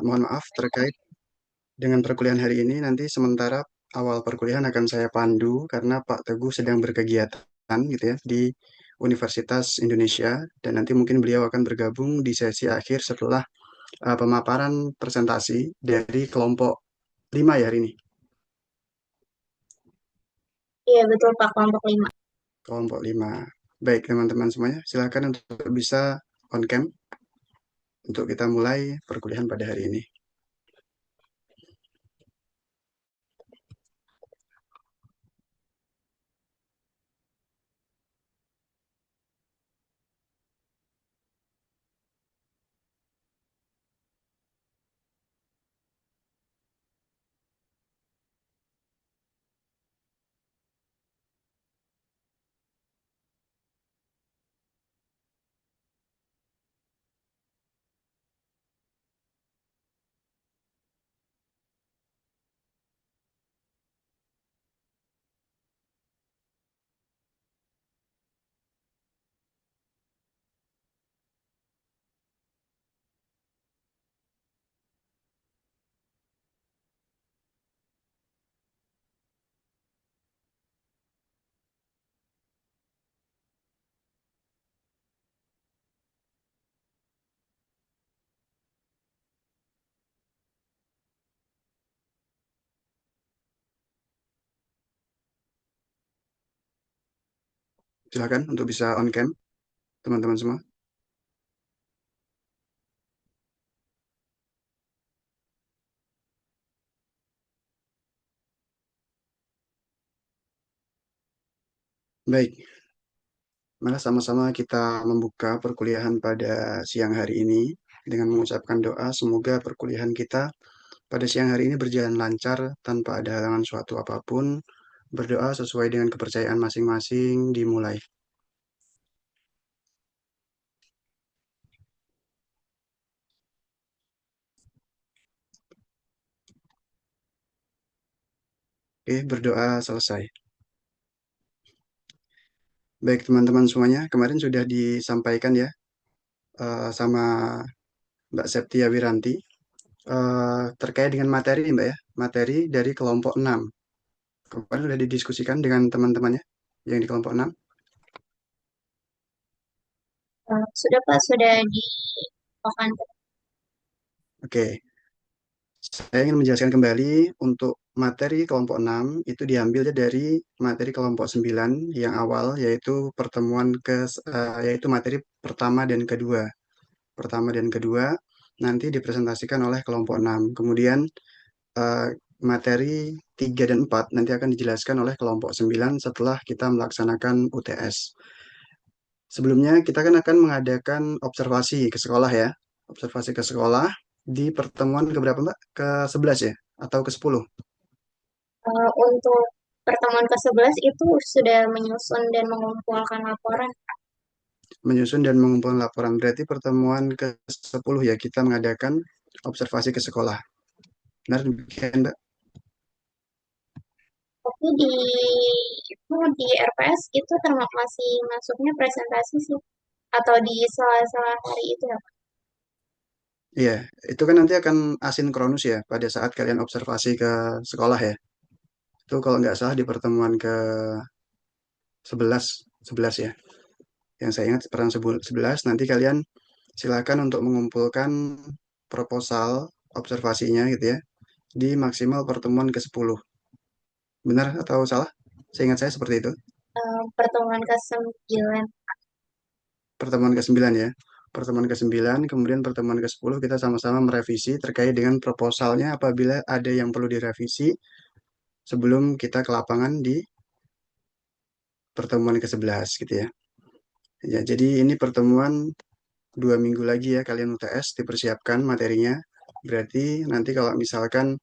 Mohon maaf terkait dengan perkuliahan hari ini. Nanti sementara awal perkuliahan akan saya pandu karena Pak Teguh sedang berkegiatan gitu ya di Universitas Indonesia, dan nanti mungkin beliau akan bergabung di sesi akhir setelah pemaparan presentasi dari kelompok 5 ya hari ini. Iya betul Pak, kelompok 5. Kelompok 5. Baik teman-teman semuanya, silakan untuk bisa on cam untuk kita mulai perkuliahan pada hari ini. Silakan untuk bisa on cam teman-teman semua. Baik, mari sama-sama kita membuka perkuliahan pada siang hari ini dengan mengucapkan doa semoga perkuliahan kita pada siang hari ini berjalan lancar tanpa ada halangan suatu apapun. Berdoa sesuai dengan kepercayaan masing-masing, dimulai. Oke, berdoa selesai. Baik teman-teman semuanya, kemarin sudah disampaikan ya sama Mbak Septia Wiranti terkait dengan materi Mbak ya, materi dari kelompok 6. Kemarin sudah didiskusikan dengan teman-temannya yang di kelompok 6. Sudah Pak, sudah di papan. Oke, saya ingin menjelaskan kembali untuk materi kelompok 6 itu diambilnya dari materi kelompok 9 yang awal yaitu yaitu materi pertama dan kedua. Pertama dan kedua nanti dipresentasikan oleh kelompok 6. Kemudian eh, materi 3 dan 4 nanti akan dijelaskan oleh kelompok 9 setelah kita melaksanakan UTS. Sebelumnya kita kan akan mengadakan observasi ke sekolah ya. Observasi ke sekolah di pertemuan keberapa Mbak? Ke-11 ya? Atau ke-10? Untuk pertemuan ke-11 itu sudah menyusun dan mengumpulkan laporan. Menyusun dan mengumpulkan laporan. Berarti pertemuan ke-10 ya kita mengadakan observasi ke sekolah. Benar demikian Mbak? Tapi di RPS itu termasuk masih masuknya presentasi sih, atau di sela-sela hari itu ya Pak? Iya, itu kan nanti akan asinkronus ya pada saat kalian observasi ke sekolah ya. Itu kalau nggak salah di pertemuan ke-11, 11 ya. Yang saya ingat pertemuan 11 nanti kalian silakan untuk mengumpulkan proposal observasinya gitu ya di maksimal pertemuan ke-10. Benar atau salah? Seingat saya seperti itu. Pertemuan ke-9. Pertemuan ke-9 ya. Pertemuan ke-9, kemudian pertemuan ke-10 kita sama-sama merevisi terkait dengan proposalnya apabila ada yang perlu direvisi sebelum kita ke lapangan di pertemuan ke-11 gitu ya. Ya, jadi ini pertemuan 2 minggu lagi ya kalian UTS dipersiapkan materinya. Berarti nanti kalau misalkan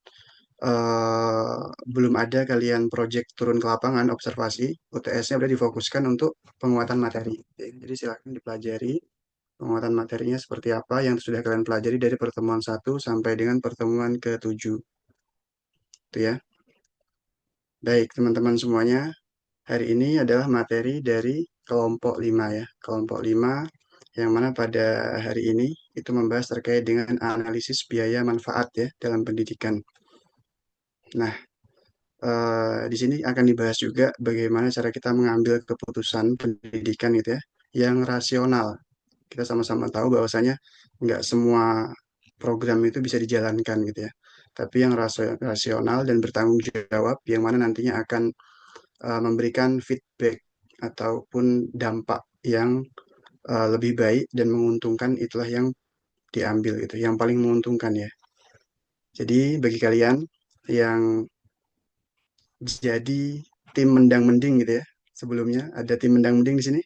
eh, belum ada kalian project turun ke lapangan observasi, UTS-nya udah difokuskan untuk penguatan materi. Jadi silakan dipelajari penguatan materinya seperti apa yang sudah kalian pelajari dari pertemuan 1 sampai dengan pertemuan ke-7. Itu ya. Baik, teman-teman semuanya, hari ini adalah materi dari kelompok 5 ya. Kelompok 5 yang mana pada hari ini itu membahas terkait dengan analisis biaya manfaat ya dalam pendidikan. Nah, di sini akan dibahas juga bagaimana cara kita mengambil keputusan pendidikan gitu ya, yang rasional. Kita sama-sama tahu bahwasanya nggak semua program itu bisa dijalankan gitu ya. Tapi yang rasional dan bertanggung jawab, yang mana nantinya akan memberikan feedback ataupun dampak yang lebih baik dan menguntungkan, itulah yang diambil gitu, yang paling menguntungkan ya. Jadi bagi kalian yang jadi tim mendang mending gitu ya, sebelumnya ada tim mendang mending di sini.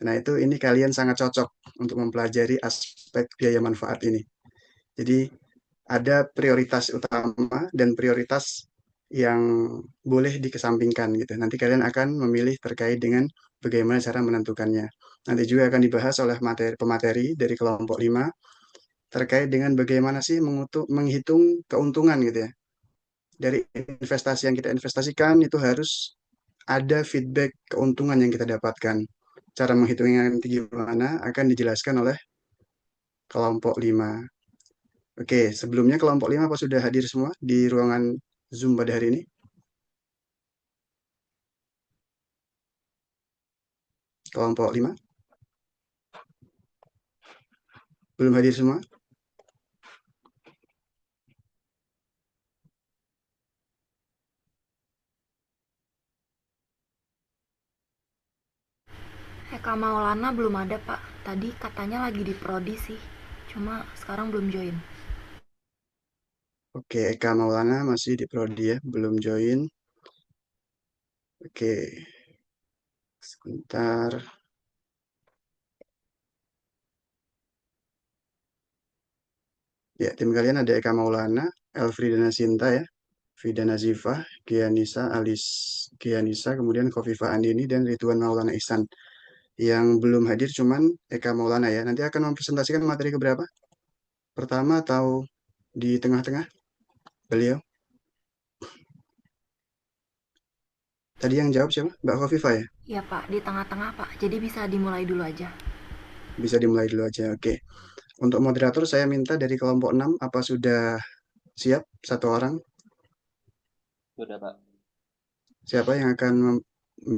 Nah itu ini kalian sangat cocok untuk mempelajari aspek biaya manfaat ini. Jadi ada prioritas utama dan prioritas yang boleh dikesampingkan gitu. Nanti kalian akan memilih terkait dengan bagaimana cara menentukannya. Nanti juga akan dibahas oleh pemateri dari kelompok 5 terkait dengan bagaimana sih menghitung keuntungan gitu ya. Dari investasi yang kita investasikan itu harus ada feedback keuntungan yang kita dapatkan. Cara menghitungnya nanti gimana akan dijelaskan oleh kelompok 5. Oke, sebelumnya kelompok 5 apa sudah hadir semua di ruangan Zoom pada hari ini? Kelompok 5 belum hadir semua? Eka Maulana belum ada pak. Tadi katanya lagi di prodi sih. Cuma sekarang belum join. Oke, Eka Maulana masih di prodi ya, belum join. Oke, sebentar. Ya, tim kalian ada Eka Maulana, Elfrieda Nasinta ya, Vida Nazifah, Gianisa, Gianisa, kemudian Kofifa Andini, dan Ridwan Maulana Ihsan. Yang belum hadir cuman Eka Maulana ya. Nanti akan mempresentasikan materi keberapa? Pertama atau di tengah-tengah? Beliau. Tadi yang jawab siapa? Mbak Kofifa ya? Ya pak, di tengah-tengah pak. Jadi bisa dimulai dulu aja. Bisa dimulai dulu aja. Oke. Untuk moderator saya minta dari kelompok 6 apa sudah siap satu orang? Sudah, Pak. Siapa yang akan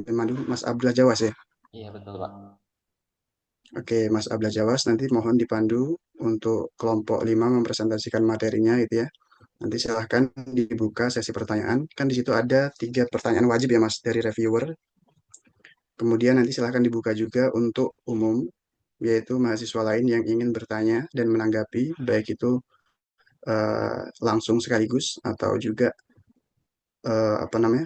memandu? Mas Abdullah Jawas ya? Iya, betul, Pak. Oke, Mas Abdullah Jawas nanti mohon dipandu untuk kelompok 5 mempresentasikan materinya gitu ya. Nanti silahkan dibuka sesi pertanyaan. Kan di situ ada 3 pertanyaan wajib ya Mas dari reviewer. Kemudian nanti silahkan dibuka juga untuk umum, yaitu mahasiswa lain yang ingin bertanya dan menanggapi, baik itu langsung sekaligus atau juga apa namanya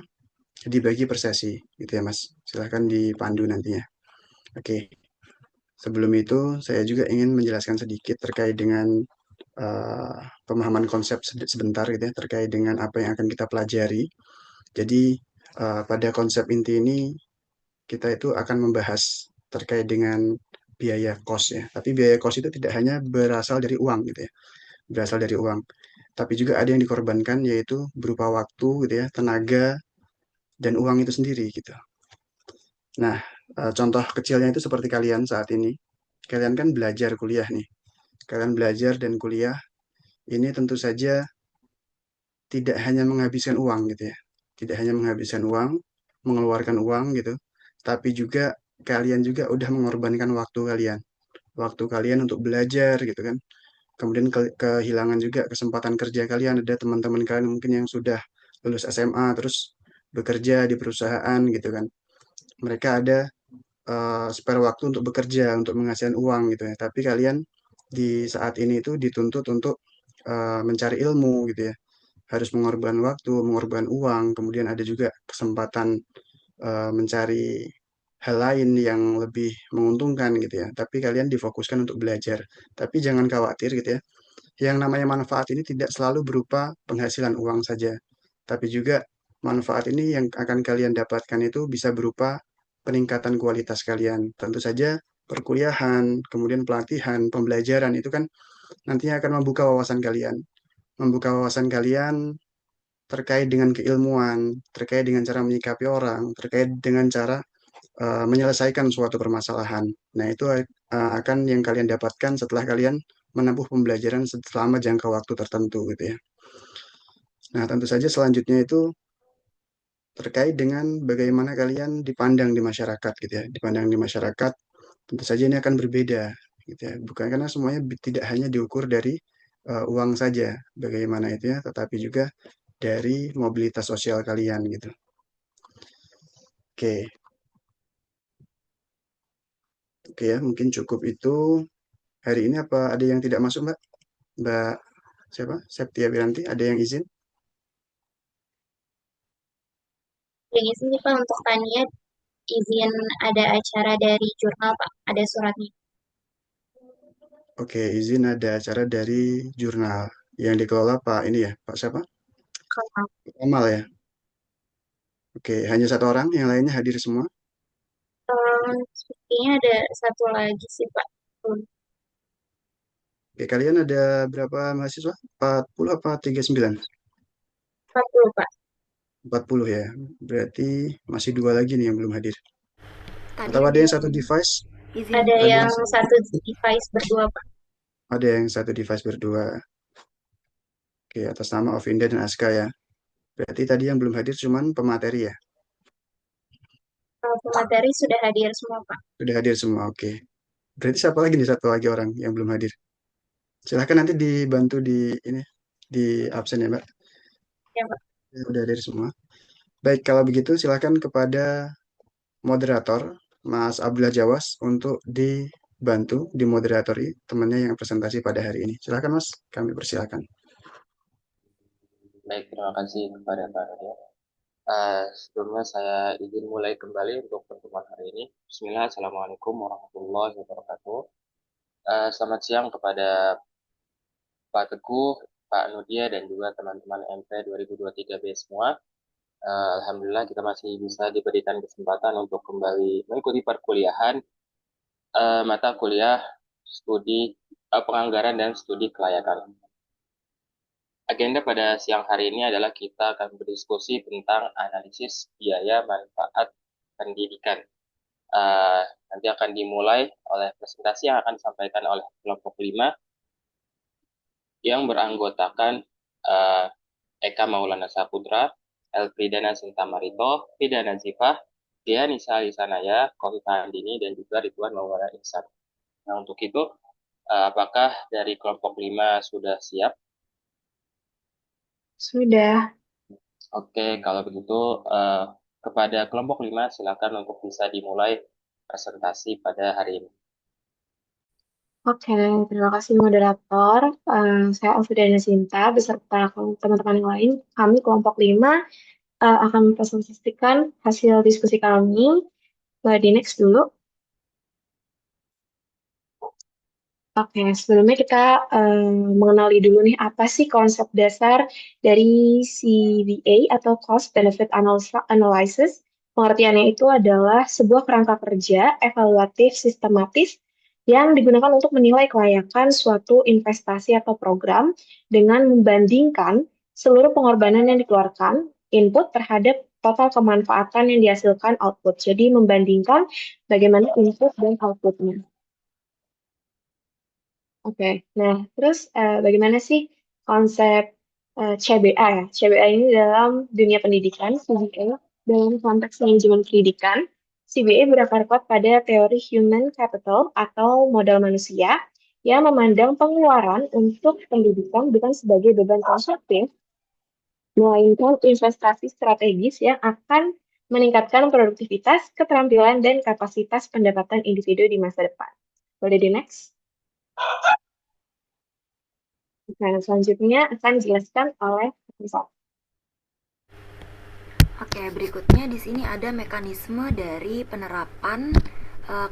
dibagi per sesi gitu ya Mas. Silahkan dipandu nantinya. Oke, sebelum itu saya juga ingin menjelaskan sedikit terkait dengan eh, pemahaman konsep sebentar gitu ya terkait dengan apa yang akan kita pelajari. Jadi pada konsep inti ini kita itu akan membahas terkait dengan biaya kos ya. Tapi biaya kos itu tidak hanya berasal dari uang gitu ya, berasal dari uang. Tapi juga ada yang dikorbankan yaitu berupa waktu gitu ya, tenaga dan uang itu sendiri gitu. Nah, contoh kecilnya itu seperti kalian saat ini. Kalian kan belajar kuliah nih. Kalian belajar dan kuliah ini tentu saja tidak hanya menghabiskan uang gitu ya. Tidak hanya menghabiskan uang, mengeluarkan uang gitu, tapi juga kalian juga udah mengorbankan waktu kalian. Waktu kalian untuk belajar gitu kan. Kemudian kehilangan juga kesempatan kerja kalian. Ada teman-teman kalian mungkin yang sudah lulus SMA terus bekerja di perusahaan gitu kan. Mereka ada spare waktu untuk bekerja, untuk menghasilkan uang gitu ya. Tapi kalian di saat ini itu dituntut untuk mencari ilmu gitu ya. Harus mengorbankan waktu, mengorbankan uang, kemudian ada juga kesempatan mencari hal lain yang lebih menguntungkan gitu ya. Tapi kalian difokuskan untuk belajar. Tapi jangan khawatir gitu ya. Yang namanya manfaat ini tidak selalu berupa penghasilan uang saja, tapi juga manfaat ini yang akan kalian dapatkan itu bisa berupa peningkatan kualitas kalian. Tentu saja perkuliahan, kemudian pelatihan, pembelajaran itu kan nantinya akan membuka wawasan kalian terkait dengan keilmuan, terkait dengan cara menyikapi orang, terkait dengan cara menyelesaikan suatu permasalahan. Nah, itu akan yang kalian dapatkan setelah kalian menempuh pembelajaran selama jangka waktu tertentu gitu ya. Nah, tentu saja selanjutnya itu terkait dengan bagaimana kalian dipandang di masyarakat gitu ya. Dipandang di masyarakat, tentu saja ini akan berbeda gitu ya. Bukan karena semuanya tidak hanya diukur dari uang saja, bagaimana itu ya, tetapi juga dari mobilitas sosial kalian gitu. Oke, oke ya, mungkin cukup itu hari ini. Apa ada yang tidak masuk, Mbak? Mbak siapa? Septia Wiranti, ada yang izin? Jadi sih Pak untuk Tania izin ada acara dari jurnal Pak, ada suratnya. Oke, izin ada acara dari jurnal yang dikelola Pak ini ya, Pak siapa? Kalau Kamal ya. Oke, hanya satu orang, yang lainnya hadir semua. sepertinya ada satu lagi sih Pak. Oke, kalian ada berapa mahasiswa? 40 apa 39? 40 Pak. 40 ya. Berarti masih dua lagi nih yang belum hadir. Tadi Atau ada yang satu device? izin. Ada Ada yang yang satu device berdua Pak. ada yang satu device berdua. Oke, atas nama Ovinda dan Aska ya. Berarti tadi yang belum hadir cuman pemateri ya. Pemateri sudah hadir semua Pak. Sudah hadir semua. Oke. Berarti siapa lagi nih satu lagi orang yang belum hadir? Silahkan nanti dibantu di ini di absen ya, Mbak. Ya Pak. Ya, udah hadir semua. Baik, kalau begitu silahkan kepada moderator Mas Abdullah Jawas untuk dibantu dimoderatori temannya yang presentasi pada hari ini. Silahkan Mas, kami persilakan. Baik, terima kasih kepada Pak Nadia. Sebelumnya saya izin mulai kembali untuk pertemuan hari ini. Bismillah, Assalamualaikum warahmatullahi wabarakatuh. Selamat siang kepada Pak Teguh, Pak Nudia, dan juga teman-teman MP 2023B semua. Alhamdulillah kita masih bisa diberikan kesempatan untuk kembali mengikuti perkuliahan mata kuliah studi penganggaran dan studi kelayakan. Agenda pada siang hari ini adalah kita akan berdiskusi tentang analisis biaya manfaat pendidikan. Nanti akan dimulai oleh presentasi yang akan disampaikan oleh kelompok 5 yang beranggotakan Eka Maulana Saputra, Elfridana Sintamarito, Fida Nazifah, Dia Nisa Lisanaya, Kofifah Andini, dan juga Ridwan Maulana Ihsan. Nah, untuk itu, apakah dari kelompok 5 sudah siap? Sudah. Oke, kalau begitu kepada kelompok 5 silakan untuk bisa dimulai presentasi pada hari ini. Oke, terima kasih moderator. Saya Alfrieda Sinta beserta teman-teman yang lain. Kami kelompok 5 akan mempresentasikan hasil diskusi kami. Di next dulu. Oke, sebelumnya kita mengenali dulu nih apa sih konsep dasar dari CBA atau Cost Benefit Analysis. Pengertiannya itu adalah sebuah kerangka kerja evaluatif sistematis yang digunakan untuk menilai kelayakan suatu investasi atau program dengan membandingkan seluruh pengorbanan yang dikeluarkan, input terhadap total kemanfaatan yang dihasilkan output. Jadi membandingkan bagaimana input dan outputnya. Oke, nah terus bagaimana sih konsep CBA ya? CBA ini dalam dunia pendidikan, CBA dalam konteks manajemen pendidikan, CBA berakar kuat pada teori human capital atau modal manusia yang memandang pengeluaran untuk pendidikan bukan sebagai beban konsumtif, melainkan investasi strategis yang akan meningkatkan produktivitas, keterampilan, dan kapasitas pendapatan individu di masa depan. Boleh di next? Nah, selanjutnya akan dijelaskan oleh Misal. Oke, berikutnya di sini ada mekanisme dari penerapan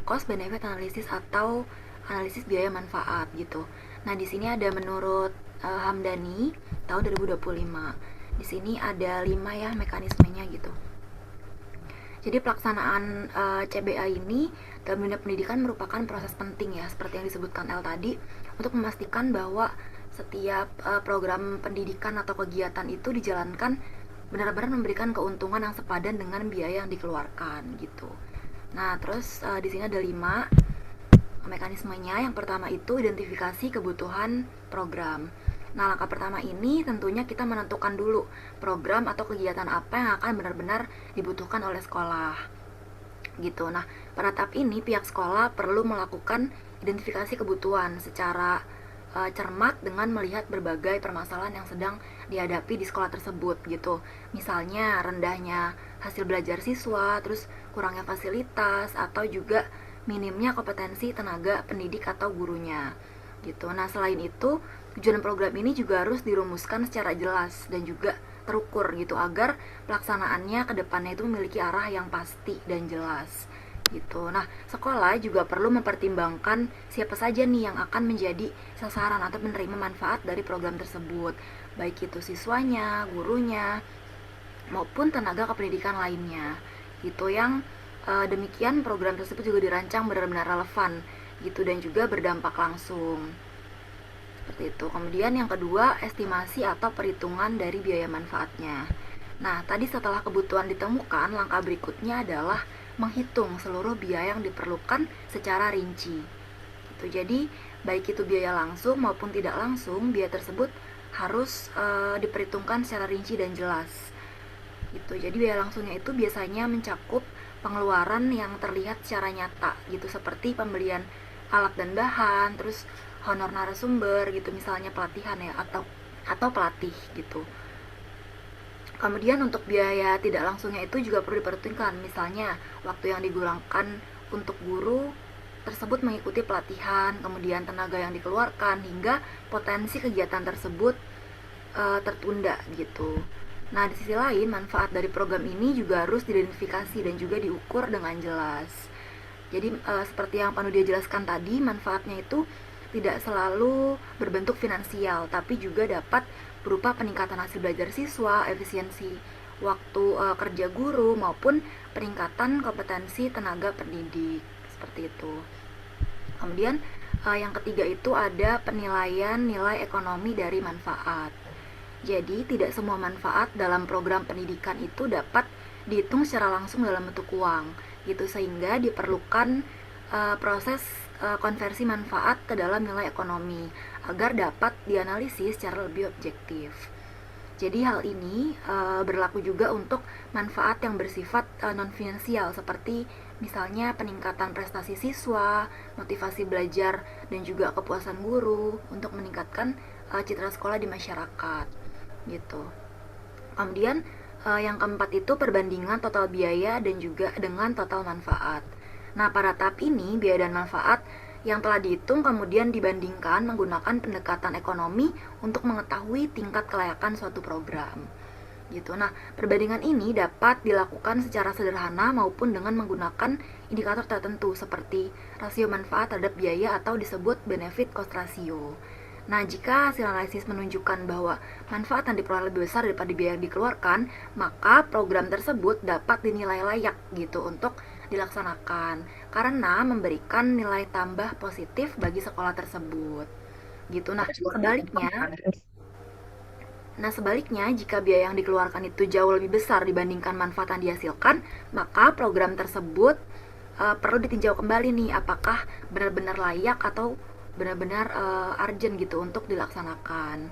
cost benefit analysis atau analisis biaya manfaat gitu. Nah, di sini ada menurut Hamdani tahun 2025. Di sini ada 5 ya mekanismenya gitu. Jadi pelaksanaan CBA ini dalam dunia pendidikan merupakan proses penting ya, seperti yang disebutkan El tadi, untuk memastikan bahwa setiap program pendidikan atau kegiatan itu dijalankan benar-benar memberikan keuntungan yang sepadan dengan biaya yang dikeluarkan gitu. Nah, terus di sini ada 5 mekanismenya. Yang pertama itu identifikasi kebutuhan program. Nah, langkah pertama ini tentunya kita menentukan dulu program atau kegiatan apa yang akan benar-benar dibutuhkan oleh sekolah gitu. Nah, pada tahap ini pihak sekolah perlu melakukan identifikasi kebutuhan secara cermat dengan melihat berbagai permasalahan yang sedang dihadapi di sekolah tersebut gitu. Misalnya rendahnya hasil belajar siswa, terus kurangnya fasilitas, atau juga minimnya kompetensi tenaga pendidik atau gurunya gitu. Nah, selain itu, tujuan program ini juga harus dirumuskan secara jelas dan juga terukur gitu agar pelaksanaannya ke depannya itu memiliki arah yang pasti dan jelas gitu. Nah, sekolah juga perlu mempertimbangkan siapa saja nih yang akan menjadi sasaran atau menerima manfaat dari program tersebut, baik itu siswanya, gurunya, maupun tenaga kependidikan lainnya. Gitu yang demikian program tersebut juga dirancang benar-benar relevan gitu dan juga berdampak langsung. Seperti itu. Kemudian yang kedua, estimasi atau perhitungan dari biaya manfaatnya. Nah, tadi setelah kebutuhan ditemukan, langkah berikutnya adalah menghitung seluruh biaya yang diperlukan secara rinci. Gitu. Jadi, baik itu biaya langsung maupun tidak langsung, biaya tersebut harus diperhitungkan secara rinci dan jelas. Gitu. Jadi biaya langsungnya itu biasanya mencakup pengeluaran yang terlihat secara nyata gitu seperti pembelian alat dan bahan, terus honor narasumber gitu misalnya pelatihan ya atau pelatih gitu. Kemudian untuk biaya tidak langsungnya itu juga perlu diperhitungkan, misalnya waktu yang digunakan untuk guru tersebut mengikuti pelatihan, kemudian tenaga yang dikeluarkan hingga potensi kegiatan tersebut tertunda gitu. Nah, di sisi lain, manfaat dari program ini juga harus diidentifikasi dan juga diukur dengan jelas. Jadi, seperti yang Pak Nudia jelaskan tadi, manfaatnya itu tidak selalu berbentuk finansial, tapi juga dapat berupa peningkatan hasil belajar siswa, efisiensi waktu kerja guru, maupun peningkatan kompetensi tenaga pendidik. Seperti itu. Kemudian, yang ketiga itu ada penilaian nilai ekonomi dari manfaat. Jadi, tidak semua manfaat dalam program pendidikan itu dapat dihitung secara langsung dalam bentuk uang, gitu sehingga diperlukan proses konversi manfaat ke dalam nilai ekonomi agar dapat dianalisis secara lebih objektif. Jadi hal ini berlaku juga untuk manfaat yang bersifat non finansial seperti misalnya peningkatan prestasi siswa, motivasi belajar dan juga kepuasan guru untuk meningkatkan citra sekolah di masyarakat gitu. Kemudian yang keempat itu perbandingan total biaya dan juga dengan total manfaat. Nah, pada tahap ini biaya dan manfaat yang telah dihitung kemudian dibandingkan menggunakan pendekatan ekonomi untuk mengetahui tingkat kelayakan suatu program. Gitu. Nah, perbandingan ini dapat dilakukan secara sederhana maupun dengan menggunakan indikator tertentu seperti rasio manfaat terhadap biaya atau disebut benefit cost ratio. Nah, jika hasil analisis menunjukkan bahwa manfaat yang diperoleh lebih besar daripada biaya yang dikeluarkan, maka program tersebut dapat dinilai layak gitu untuk dilaksanakan karena memberikan nilai tambah positif bagi sekolah tersebut. Gitu. Nah, sebaliknya, jika biaya yang dikeluarkan itu jauh lebih besar dibandingkan manfaat yang dihasilkan, maka program tersebut perlu ditinjau kembali nih apakah benar-benar layak atau benar-benar urgent gitu untuk dilaksanakan.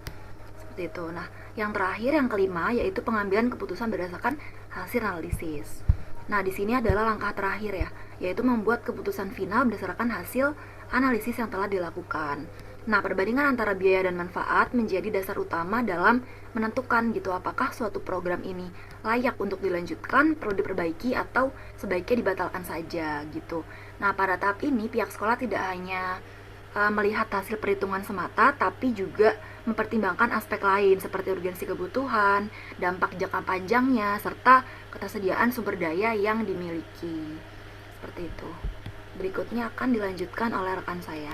Seperti itu. Nah, yang terakhir yang kelima yaitu pengambilan keputusan berdasarkan hasil analisis. Nah, di sini adalah langkah terakhir ya, yaitu membuat keputusan final berdasarkan hasil analisis yang telah dilakukan. Nah, perbandingan antara biaya dan manfaat menjadi dasar utama dalam menentukan gitu apakah suatu program ini layak untuk dilanjutkan, perlu diperbaiki atau sebaiknya dibatalkan saja gitu. Nah, pada tahap ini pihak sekolah tidak hanya melihat hasil perhitungan semata, tapi juga mempertimbangkan aspek lain seperti urgensi kebutuhan, dampak jangka panjangnya, serta ketersediaan sumber daya yang dimiliki. Seperti itu. Berikutnya akan dilanjutkan oleh rekan saya.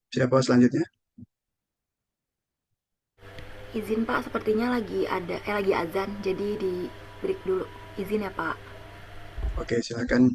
Siapa selanjutnya? Izin Pak, sepertinya lagi azan, jadi di break dulu. Izin ya Pak. Oke, silakan.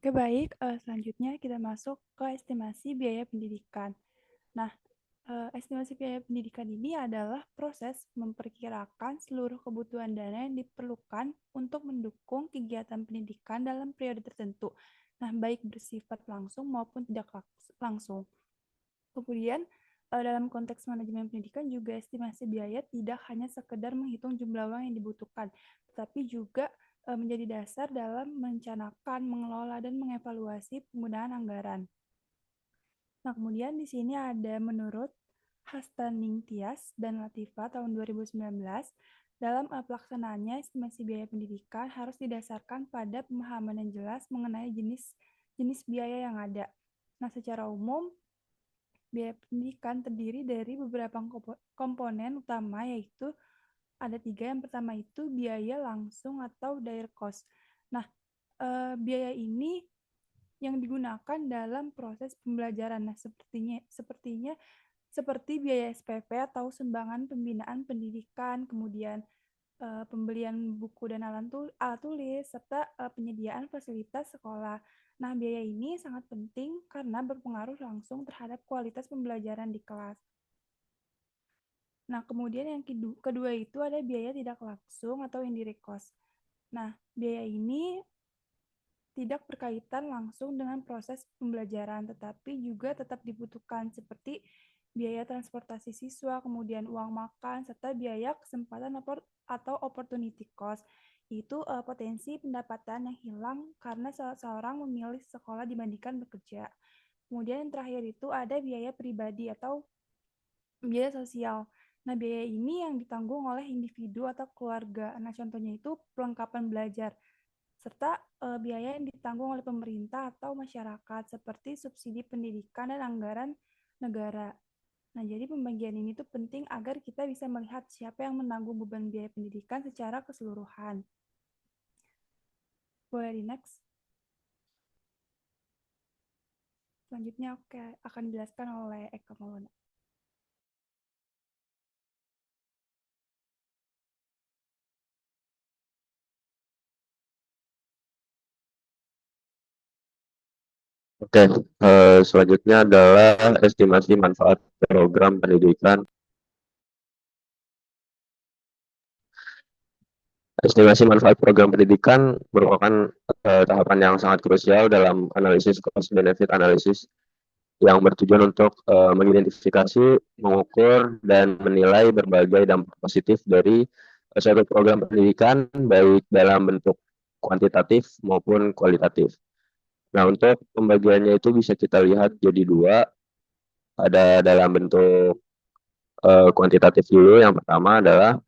Oke, baik. Selanjutnya kita masuk ke estimasi biaya pendidikan. Nah, estimasi biaya pendidikan ini adalah proses memperkirakan seluruh kebutuhan dana yang diperlukan untuk mendukung kegiatan pendidikan dalam periode tertentu. Nah, baik bersifat langsung maupun tidak langsung. Kemudian, dalam konteks manajemen pendidikan juga estimasi biaya tidak hanya sekedar menghitung jumlah uang yang dibutuhkan, tetapi juga menjadi dasar dalam merencanakan, mengelola, dan mengevaluasi penggunaan anggaran. Nah, kemudian di sini ada menurut Hastaning Tias dan Latifa tahun 2019, dalam pelaksanaannya estimasi biaya pendidikan harus didasarkan pada pemahaman yang jelas mengenai jenis biaya yang ada. Nah, secara umum, biaya pendidikan terdiri dari beberapa komponen utama, yaitu ada tiga. Yang pertama itu biaya langsung atau direct cost. Nah, biaya ini yang digunakan dalam proses pembelajaran. Nah, sepertinya seperti biaya SPP atau sumbangan pembinaan pendidikan, kemudian pembelian buku dan alat tulis, serta penyediaan fasilitas sekolah. Nah, biaya ini sangat penting karena berpengaruh langsung terhadap kualitas pembelajaran di kelas. Nah, kemudian yang kedua itu ada biaya tidak langsung atau indirect cost. Nah, biaya ini tidak berkaitan langsung dengan proses pembelajaran, tetapi juga tetap dibutuhkan seperti biaya transportasi siswa, kemudian uang makan, serta biaya kesempatan atau opportunity cost. Itu potensi pendapatan yang hilang karena seseorang memilih sekolah dibandingkan bekerja. Kemudian yang terakhir itu ada biaya pribadi atau biaya sosial. Nah, biaya ini yang ditanggung oleh individu atau keluarga. Nah, contohnya itu perlengkapan belajar, serta biaya yang ditanggung oleh pemerintah atau masyarakat, seperti subsidi pendidikan dan anggaran negara. Nah, jadi pembagian ini tuh penting agar kita bisa melihat siapa yang menanggung beban biaya pendidikan secara keseluruhan. Boleh di next. Selanjutnya akan dijelaskan oleh Eka Maulana. Oke, selanjutnya adalah estimasi manfaat program pendidikan. Estimasi manfaat program pendidikan merupakan tahapan yang sangat krusial dalam analisis cost benefit analysis yang bertujuan untuk mengidentifikasi, mengukur, dan menilai berbagai dampak positif dari suatu program pendidikan baik dalam bentuk kuantitatif maupun kualitatif. Nah, untuk pembagiannya itu bisa kita lihat jadi dua, ada dalam bentuk kuantitatif dulu. Yang pertama adalah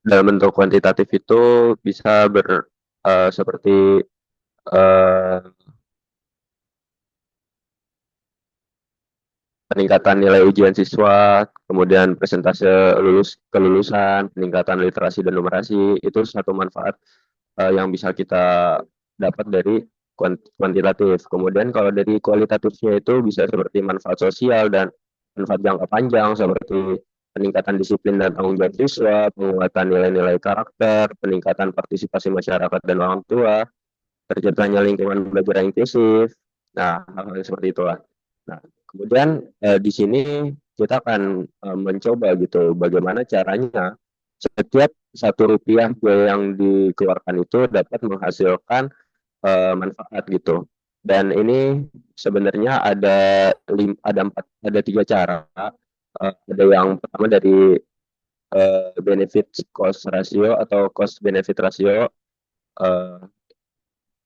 dalam bentuk kuantitatif itu bisa seperti uh, peningkatan nilai ujian siswa, kemudian persentase kelulusan, peningkatan literasi dan numerasi, itu satu manfaat yang bisa kita dapat dari kuantitatif. Kemudian kalau dari kualitatifnya itu bisa seperti manfaat sosial dan manfaat jangka panjang seperti peningkatan disiplin dan tanggung jawab siswa, penguatan nilai-nilai karakter, peningkatan partisipasi masyarakat dan orang tua, terciptanya lingkungan belajar yang inklusif. Nah, hal-hal seperti itulah. Nah, kemudian di sini kita akan mencoba gitu bagaimana caranya setiap Rp1 yang dikeluarkan itu dapat menghasilkan manfaat gitu. Dan ini sebenarnya ada tiga cara. Ada yang pertama dari benefit cost ratio atau cost benefit ratio, uh,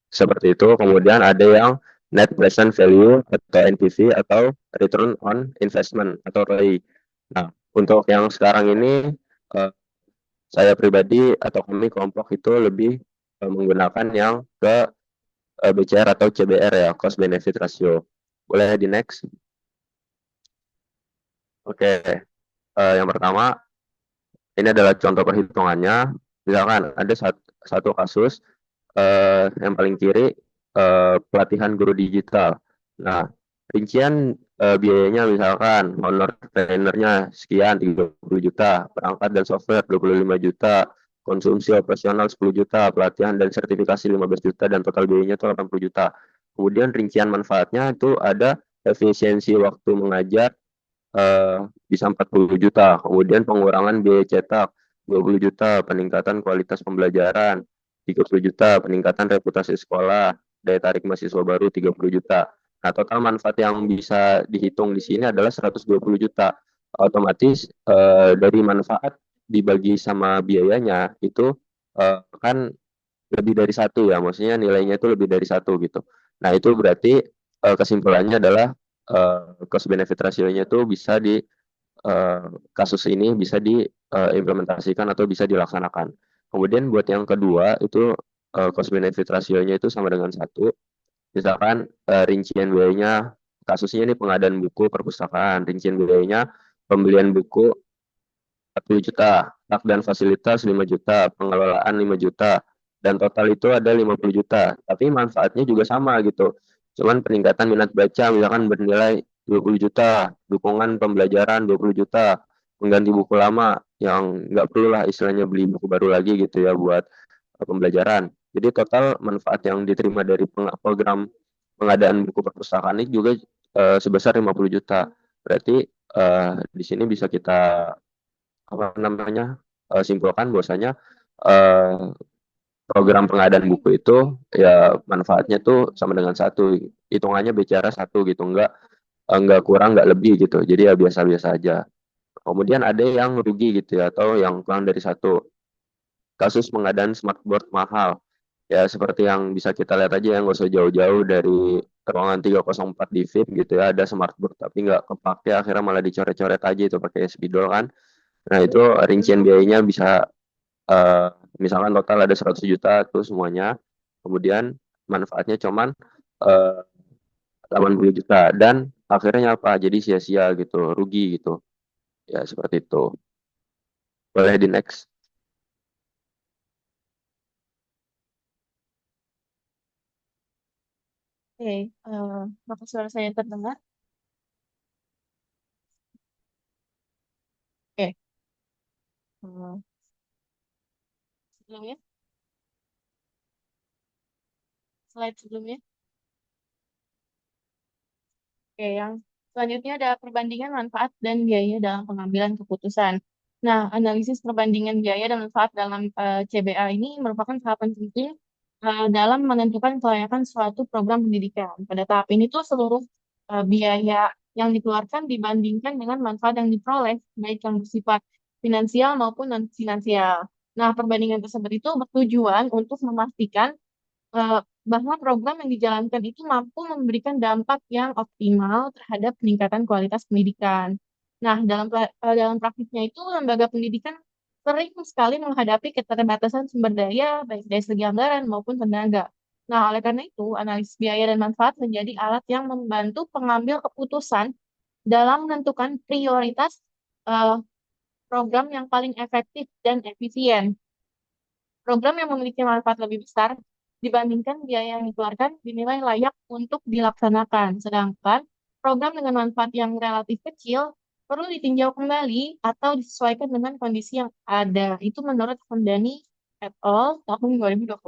seperti itu. Kemudian ada yang net present value atau NPV atau return on investment atau ROI. Nah, untuk yang sekarang ini saya pribadi atau kami kelompok itu lebih menggunakan yang ke BCR atau CBR ya, cost benefit ratio. Boleh di next? Oke, yang pertama ini adalah contoh perhitungannya. Misalkan ada satu kasus yang paling kiri pelatihan guru digital. Nah, rincian biayanya misalkan honor trainernya sekian 30 juta, perangkat dan software 25 juta, konsumsi operasional 10 juta, pelatihan dan sertifikasi 15 juta, dan total biayanya itu 80 juta. Kemudian rincian manfaatnya itu ada efisiensi waktu mengajar bisa 40 juta, kemudian pengurangan biaya cetak 20 juta, peningkatan kualitas pembelajaran 30 juta, peningkatan reputasi sekolah, daya tarik mahasiswa baru 30 juta. Nah, total manfaat yang bisa dihitung di sini adalah 120 juta. Otomatis dari manfaat dibagi sama biayanya itu kan lebih dari satu ya, maksudnya nilainya itu lebih dari satu gitu. Nah, itu berarti kesimpulannya adalah cost benefit ratio-nya itu bisa kasus ini bisa diimplementasikan atau bisa dilaksanakan. Kemudian buat yang kedua itu cost benefit ratio-nya itu sama dengan satu. Misalkan rincian biayanya, kasusnya ini pengadaan buku perpustakaan, rincian biayanya pembelian buku 40 juta, hak dan fasilitas 5 juta, pengelolaan 5 juta, dan total itu ada 50 juta. Tapi manfaatnya juga sama gitu. Cuman peningkatan minat baca misalkan bernilai 20 juta, dukungan pembelajaran 20 juta, mengganti buku lama yang nggak perlu lah istilahnya beli buku baru lagi gitu ya buat pembelajaran. Jadi total manfaat yang diterima dari program pengadaan buku perpustakaan ini juga sebesar 50 juta. Berarti Di sini bisa kita apa namanya simpulkan bahwasanya eh, program pengadaan buku itu ya manfaatnya tuh sama dengan satu, hitungannya bicara satu gitu, enggak kurang enggak lebih gitu, jadi ya biasa-biasa aja. Kemudian ada yang rugi gitu ya, atau yang kurang dari satu, kasus pengadaan smartboard mahal. Ya seperti yang bisa kita lihat aja, yang nggak usah jauh-jauh dari ruangan 304 di VIP gitu ya, ada smartboard tapi nggak kepake, akhirnya malah dicoret-coret aja itu pakai spidol kan. Nah itu rincian biayanya bisa eh, misalkan total ada 100 juta tuh semuanya, kemudian manfaatnya cuman eh, 80 juta, dan akhirnya apa, jadi sia-sia gitu, rugi gitu ya, seperti itu. Boleh di next. Oke, apakah suara saya terdengar? Oke, eh, sebelumnya, slide sebelumnya. Oke, yang selanjutnya ada perbandingan manfaat dan biaya dalam pengambilan keputusan. Nah, analisis perbandingan biaya dan manfaat dalam CBA ini merupakan tahapan penting dalam menentukan kelayakan suatu program pendidikan. Pada tahap ini tuh seluruh biaya yang dikeluarkan dibandingkan dengan manfaat yang diperoleh, baik yang bersifat finansial maupun non-finansial. Nah, perbandingan tersebut itu bertujuan untuk memastikan eh, bahwa program yang dijalankan itu mampu memberikan dampak yang optimal terhadap peningkatan kualitas pendidikan. Nah, dalam praktiknya itu lembaga pendidikan sering sekali menghadapi keterbatasan sumber daya baik dari segi anggaran maupun tenaga. Nah, oleh karena itu, analisis biaya dan manfaat menjadi alat yang membantu pengambil keputusan dalam menentukan prioritas eh, program yang paling efektif dan efisien. Program yang memiliki manfaat lebih besar dibandingkan biaya yang dikeluarkan dinilai layak untuk dilaksanakan. Sedangkan program dengan manfaat yang relatif kecil perlu ditinjau kembali atau disesuaikan dengan kondisi yang ada. Itu menurut Hamdani et al. Tahun 2025.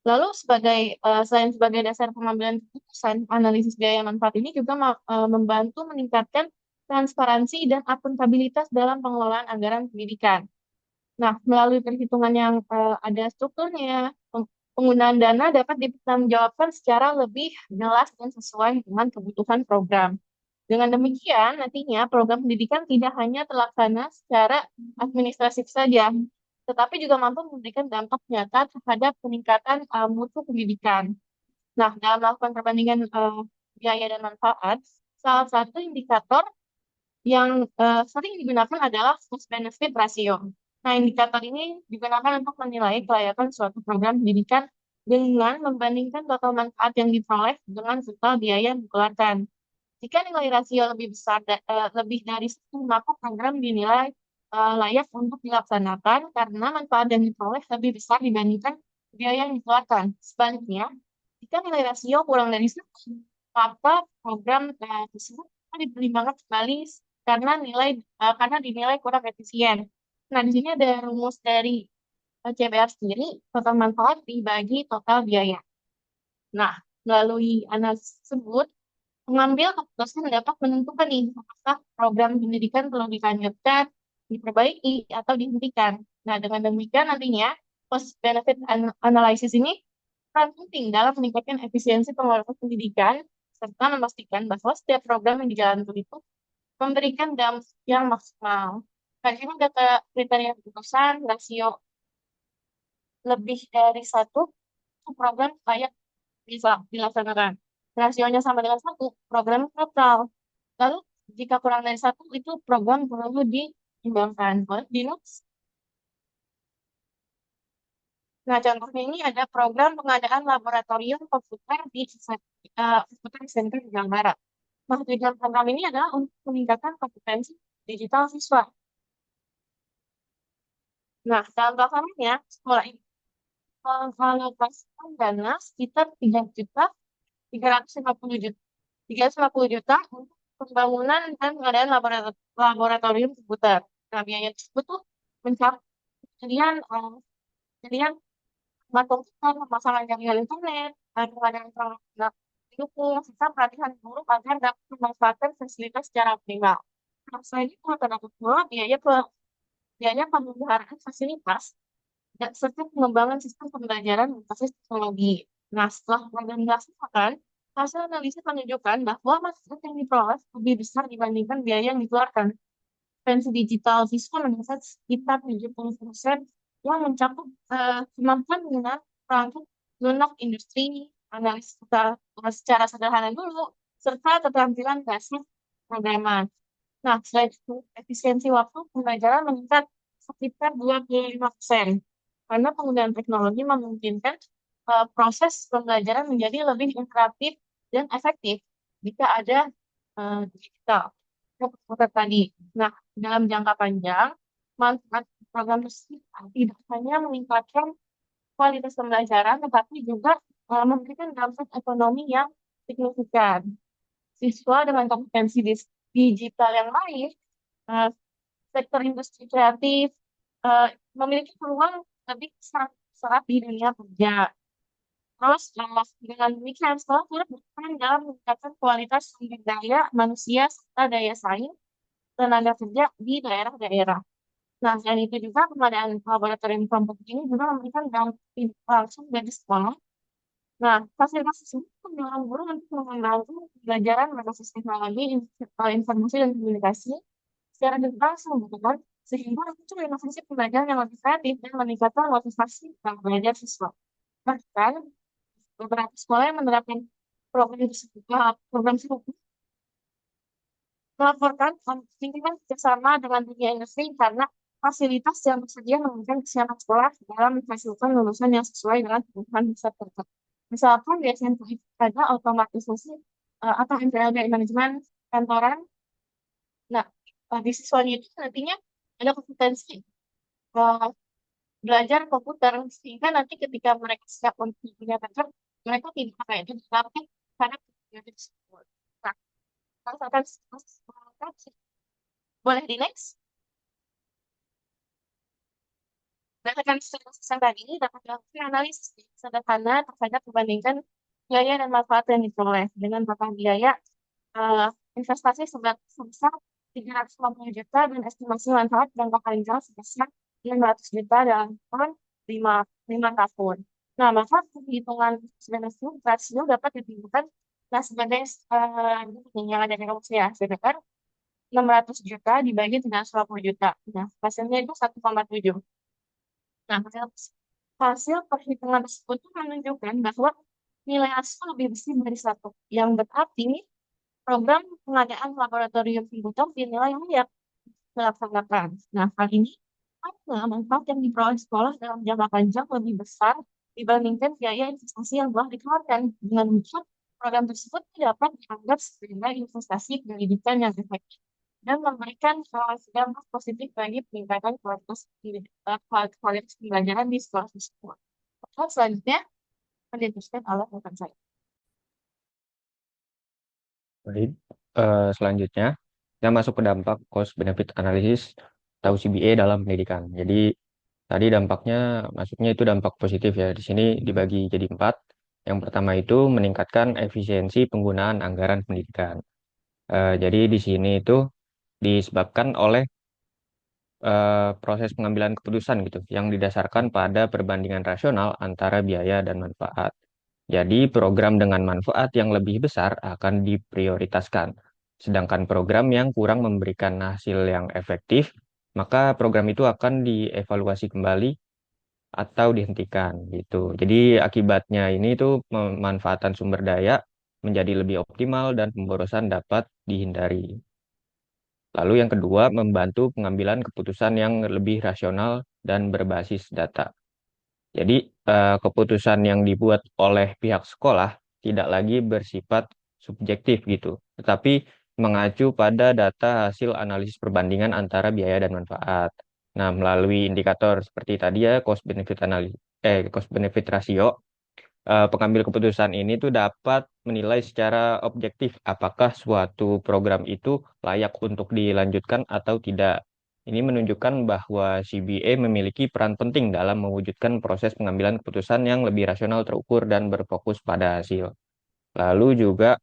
Lalu selain sebagai dasar pengambilan keputusan, analisis biaya manfaat ini juga membantu meningkatkan transparansi dan akuntabilitas dalam pengelolaan anggaran pendidikan. Nah, melalui perhitungan yang ada strukturnya, penggunaan dana dapat dipertanggungjawabkan secara lebih jelas dan sesuai dengan kebutuhan program. Dengan demikian, nantinya program pendidikan tidak hanya terlaksana secara administratif saja, tetapi juga mampu memberikan dampak nyata terhadap peningkatan mutu pendidikan. Nah, dalam melakukan perbandingan biaya dan manfaat, salah satu indikator yang sering digunakan adalah cost benefit ratio. Nah, indikator ini digunakan untuk menilai kelayakan suatu program pendidikan dengan membandingkan total manfaat yang diperoleh dengan total biaya yang dikeluarkan. Jika nilai rasio lebih besar lebih dari satu, maka program dinilai layak untuk dilaksanakan karena manfaat yang diperoleh lebih besar dibandingkan biaya yang dikeluarkan. Sebaliknya, jika nilai rasio kurang dari satu, maka program tersebut akan dipertimbangkan kembali karena dinilai kurang efisien. Nah, di sini ada rumus dari CBR sendiri, total manfaat dibagi total biaya. Nah, melalui analisis tersebut, pengambil keputusan dapat menentukan nih, apakah program pendidikan perlu dilanjutkan, diperbaiki, atau dihentikan. Nah, dengan demikian nantinya, cost benefit analysis ini peran penting dalam meningkatkan efisiensi pengelolaan pendidikan, serta memastikan bahwa setiap program yang dijalankan itu memberikan dampak yang maksimal. Nah, ini data kriteria keputusan, rasio lebih dari satu, itu program layak bisa dilaksanakan. Rasionya sama dengan satu, program total. Lalu, jika kurang dari satu, itu program perlu diimbangkan. Boleh di notes? Nah, contohnya ini ada program pengadaan laboratorium komputer di Komputer Center di Jawa Barat. Nah, tujuan program ini adalah untuk meningkatkan kompetensi digital siswa. Nah, dalam pelaksanaannya, sekolah ini mengalokasikan dana sekitar 350 juta untuk pembangunan dan pengadaan laboratorium komputer. Nah, biaya tersebut tuh mencapai pembelian pembelian alat komputer, pemasangan jaringan internet, pengadaan peralatan pendukung, serta pelatihan guru agar dapat memanfaatkan fasilitas secara optimal. Nah, selain itu terdapat pula biaya pemeliharaan fasilitas dan serta pengembangan sistem pembelajaran berbasis teknologi. Nah, setelah program dilaksanakan, hasil analisis menunjukkan bahwa manfaat yang diperoleh lebih besar dibandingkan biaya yang dikeluarkan. Pensi digital siswa mencatat sekitar 70% yang mencakup kemampuan menggunakan perangkat lunak industri, analisis secara sederhana dulu, serta keterampilan dasar programan. Nah, selain itu, efisiensi waktu pembelajaran meningkat sekitar 25%. Karena penggunaan teknologi memungkinkan proses pembelajaran menjadi lebih interaktif dan efektif jika ada digital. Seperti tadi. Nah, dalam jangka panjang, manfaat program tersebut tidak hanya meningkatkan kualitas pembelajaran, tetapi juga memberikan dampak ekonomi yang signifikan. Siswa dengan kompetensi digital yang baik, eh, sektor industri kreatif, eh, memiliki peluang lebih serap di dunia kerja. Terus, dengan demikian, sekolah turut berperan dalam meningkatkan kualitas sumber daya manusia serta daya saing tenaga kerja di daerah-daerah. Nah, selain itu juga pengadaan laboratorium komputer ini juga memberikan dampak langsung bagi sekolah. Nah, fasilitas tersebut mendorong guru untuk mengembangkan pembelajaran berbasis teknologi, informasi, dan komunikasi secara langsung, gitu kan? Sehingga muncul inovasi pembelajaran yang lebih kreatif dan meningkatkan motivasi dalam belajar siswa. Bahkan, beberapa sekolah yang menerapkan program tersebut melaporkan pentingnya kerjasama dengan dunia industri karena fasilitas yang tersedia memberikan kesiapan sekolah dalam menghasilkan lulusan yang sesuai dengan kebutuhan peserta. Misalkan biasanya ada otomatisasi atau MPLB manajemen kantoran. Nah, di siswanya itu nantinya ada kompetensi uh, belajar komputer sehingga nanti ketika mereka siap untuk dunia kerja, mereka tidak pakai itu tapi karena kebutuhan tersebut. Nah, kalau misalkan boleh di next. Berdasarkan studi tadi, dapat dilakukan analisis sederhana terhadap perbandingan biaya dan manfaat yang diperoleh dengan total biaya investasi sebesar 350 juta dan estimasi manfaat jangka panjang sebesar 500 juta dalam tahun 5 tahun. Nah, maka perhitungan benefit rasio dapat ditentukan nah sebagai yang ada di rumus ya, sebesar 600 juta dibagi dengan 150 juta. Nah, hasilnya itu 1,7. Nah, hasil perhitungan tersebut menunjukkan bahwa nilai hasil lebih besar dari satu. Yang berarti program pengadaan laboratorium komputer dinilai layak dilaksanakan. Nah, hal ini karena manfaat yang diperoleh sekolah dalam jangka panjang lebih besar dibandingkan biaya investasi yang telah dikeluarkan. Dengan demikian, program tersebut dapat dianggap sebagai investasi pendidikan yang efektif dan memberikan dampak positif bagi peningkatan kualitas pembelajaran di sekolah tersebut. Selanjutnya, akan diteruskan oleh rekan saya. Baik, selanjutnya kita masuk ke dampak cost benefit analysis atau CBA dalam pendidikan. Jadi tadi dampaknya masuknya itu dampak positif ya. Di sini dibagi jadi 4. Yang pertama itu meningkatkan efisiensi penggunaan anggaran pendidikan. Jadi di sini itu disebabkan oleh proses pengambilan keputusan gitu yang didasarkan pada perbandingan rasional antara biaya dan manfaat. Jadi program dengan manfaat yang lebih besar akan diprioritaskan. Sedangkan program yang kurang memberikan hasil yang efektif, maka program itu akan dievaluasi kembali atau dihentikan gitu. Jadi akibatnya ini tuh pemanfaatan sumber daya menjadi lebih optimal dan pemborosan dapat dihindari. Lalu yang kedua, membantu pengambilan keputusan yang lebih rasional dan berbasis data. Jadi keputusan yang dibuat oleh pihak sekolah tidak lagi bersifat subjektif gitu, tetapi mengacu pada data hasil analisis perbandingan antara biaya dan manfaat. Nah, melalui indikator seperti tadi ya cost benefit ratio, pengambil keputusan ini tuh dapat menilai secara objektif apakah suatu program itu layak untuk dilanjutkan atau tidak. Ini menunjukkan bahwa CBA memiliki peran penting dalam mewujudkan proses pengambilan keputusan yang lebih rasional, terukur, dan berfokus pada hasil. Lalu juga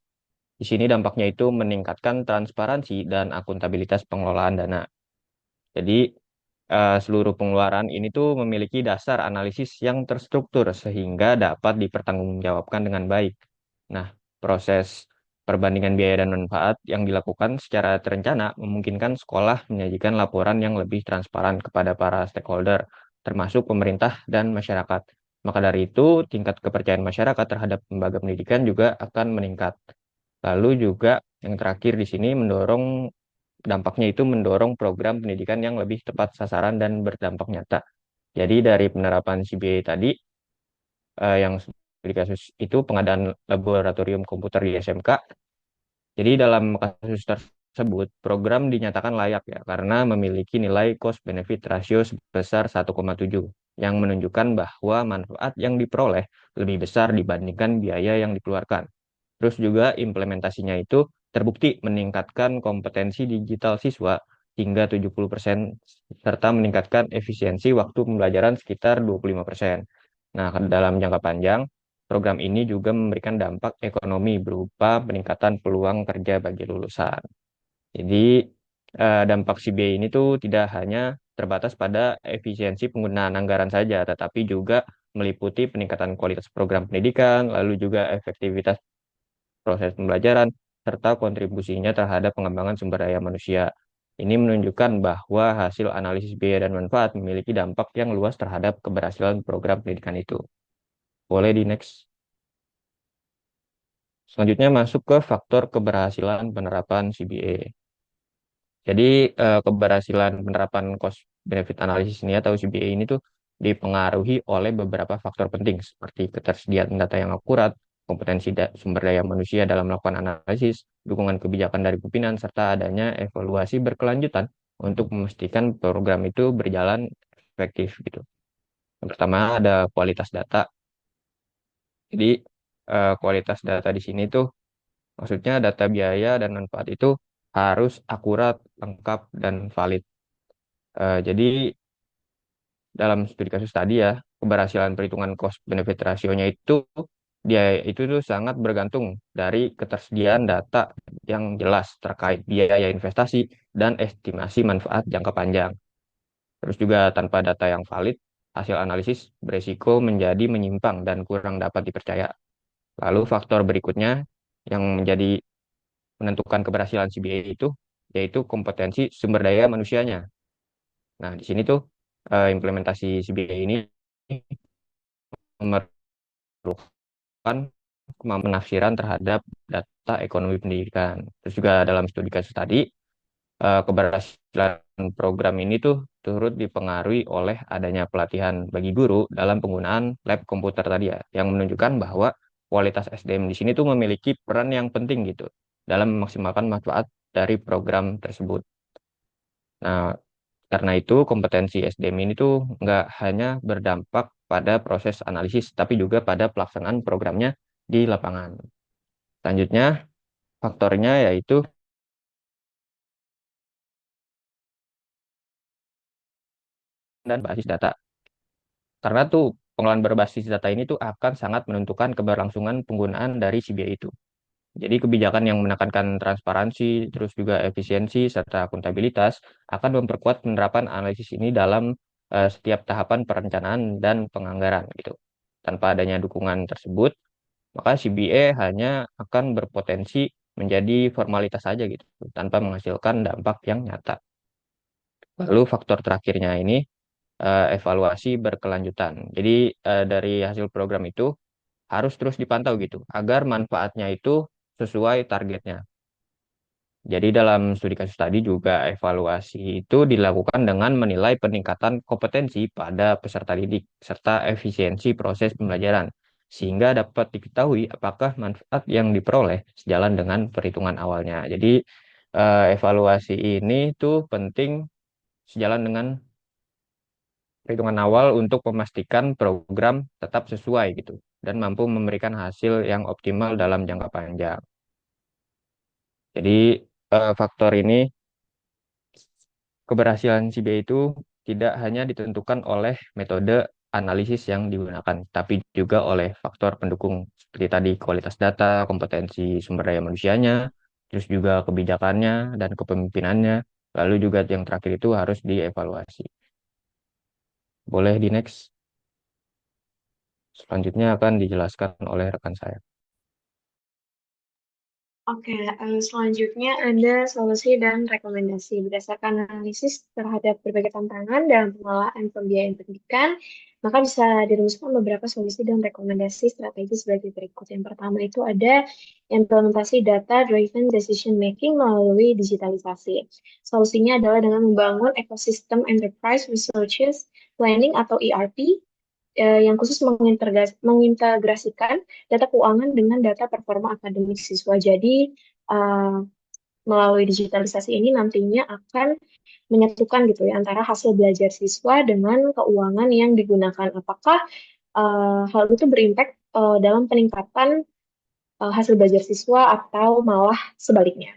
Di sini dampaknya itu meningkatkan transparansi dan akuntabilitas pengelolaan dana. Jadi seluruh pengeluaran ini tuh memiliki dasar analisis yang terstruktur sehingga dapat dipertanggungjawabkan dengan baik. Nah, proses perbandingan biaya dan manfaat yang dilakukan secara terencana memungkinkan sekolah menyajikan laporan yang lebih transparan kepada para stakeholder, termasuk pemerintah dan masyarakat. Maka dari itu, tingkat kepercayaan masyarakat terhadap lembaga pendidikan juga akan meningkat. Lalu juga yang terakhir di sini dampaknya itu mendorong program pendidikan yang lebih tepat sasaran dan berdampak nyata. Jadi dari penerapan CBA tadi, yang di kasus itu pengadaan laboratorium komputer di SMK, jadi dalam kasus tersebut, program dinyatakan layak ya, karena memiliki nilai cost benefit ratio sebesar 1,7, yang menunjukkan bahwa manfaat yang diperoleh lebih besar dibandingkan biaya yang dikeluarkan. Terus juga implementasinya itu terbukti meningkatkan kompetensi digital siswa hingga 70%, serta meningkatkan efisiensi waktu pembelajaran sekitar 25%. Nah, dalam jangka panjang, program ini juga memberikan dampak ekonomi berupa peningkatan peluang kerja bagi lulusan. Jadi, dampak CBA ini tuh tidak hanya terbatas pada efisiensi penggunaan anggaran saja, tetapi juga meliputi peningkatan kualitas program pendidikan, lalu juga efektivitas proses pembelajaran, serta kontribusinya terhadap pengembangan sumber daya manusia. Ini menunjukkan bahwa hasil analisis biaya dan manfaat memiliki dampak yang luas terhadap keberhasilan program pendidikan itu. Boleh di next. Selanjutnya masuk ke faktor keberhasilan penerapan CBA. Jadi keberhasilan penerapan cost benefit analysis ini atau CBA ini tuh dipengaruhi oleh beberapa faktor penting seperti ketersediaan data yang akurat, kompetensi sumber daya manusia dalam melakukan analisis, dukungan kebijakan dari pimpinan, serta adanya evaluasi berkelanjutan untuk memastikan program itu berjalan efektif gitu. Yang pertama ada kualitas data. Jadi kualitas data di sini tuh maksudnya data biaya dan manfaat itu harus akurat, lengkap, dan valid. Jadi dalam studi kasus tadi ya, keberhasilan perhitungan cost benefit rasionya itu dia itu tuh sangat bergantung dari ketersediaan data yang jelas terkait biaya investasi dan estimasi manfaat jangka panjang. Terus juga tanpa data yang valid, hasil analisis beresiko menjadi menyimpang dan kurang dapat dipercaya. Lalu faktor berikutnya yang menjadi menentukan keberhasilan CBA itu yaitu kompetensi sumber daya manusianya. Nah, di sini tuh implementasi CBA ini memerlukan kemampuan penafsiran terhadap data ekonomi pendidikan. Terus juga dalam studi kasus tadi, keberhasilan program ini tuh turut dipengaruhi oleh adanya pelatihan bagi guru dalam penggunaan lab komputer tadi ya, yang menunjukkan bahwa kualitas SDM di sini tuh memiliki peran yang penting gitu dalam memaksimalkan manfaat dari program tersebut. Nah, karena itu kompetensi SDM ini tuh nggak hanya berdampak pada proses analisis, tapi juga pada pelaksanaan programnya di lapangan. Selanjutnya, faktornya yaitu dan basis data. Karena tuh pengelolaan berbasis data ini tuh akan sangat menentukan keberlangsungan penggunaan dari CBA itu. Jadi kebijakan yang menekankan transparansi, terus juga efisiensi, serta akuntabilitas akan memperkuat penerapan analisis ini dalam setiap tahapan perencanaan dan penganggaran gitu. Tanpa adanya dukungan tersebut, maka CBA hanya akan berpotensi menjadi formalitas saja gitu, tanpa menghasilkan dampak yang nyata. Lalu faktor terakhirnya ini evaluasi berkelanjutan. Jadi dari hasil program itu harus terus dipantau gitu, agar manfaatnya itu sesuai targetnya. Jadi dalam studi kasus tadi juga evaluasi itu dilakukan dengan menilai peningkatan kompetensi pada peserta didik serta efisiensi proses pembelajaran sehingga dapat diketahui apakah manfaat yang diperoleh sejalan dengan perhitungan awalnya. Jadi evaluasi ini tuh penting sejalan dengan perhitungan awal untuk memastikan program tetap sesuai gitu dan mampu memberikan hasil yang optimal dalam jangka panjang. Jadi faktor ini keberhasilan CBA itu tidak hanya ditentukan oleh metode analisis yang digunakan, tapi juga oleh faktor pendukung seperti tadi kualitas data, kompetensi sumber daya manusianya, terus juga kebijakannya dan kepemimpinannya, lalu juga yang terakhir itu harus dievaluasi. Boleh di next. Selanjutnya akan dijelaskan oleh rekan saya. Oke, selanjutnya ada solusi dan rekomendasi. Berdasarkan analisis terhadap berbagai tantangan dalam pengelolaan pembiayaan pendidikan, maka bisa dirumuskan beberapa solusi dan rekomendasi strategi sebagai berikut. Yang pertama itu ada implementasi data-driven decision making melalui digitalisasi. Solusinya adalah dengan membangun ekosistem enterprise resources planning atau ERP yang khusus mengintegrasikan data keuangan dengan data performa akademik siswa. Jadi, eh, melalui digitalisasi ini nantinya akan menyatukan gitu ya antara hasil belajar siswa dengan keuangan yang digunakan. Apakah hal itu berimpact dalam peningkatan hasil belajar siswa atau malah sebaliknya?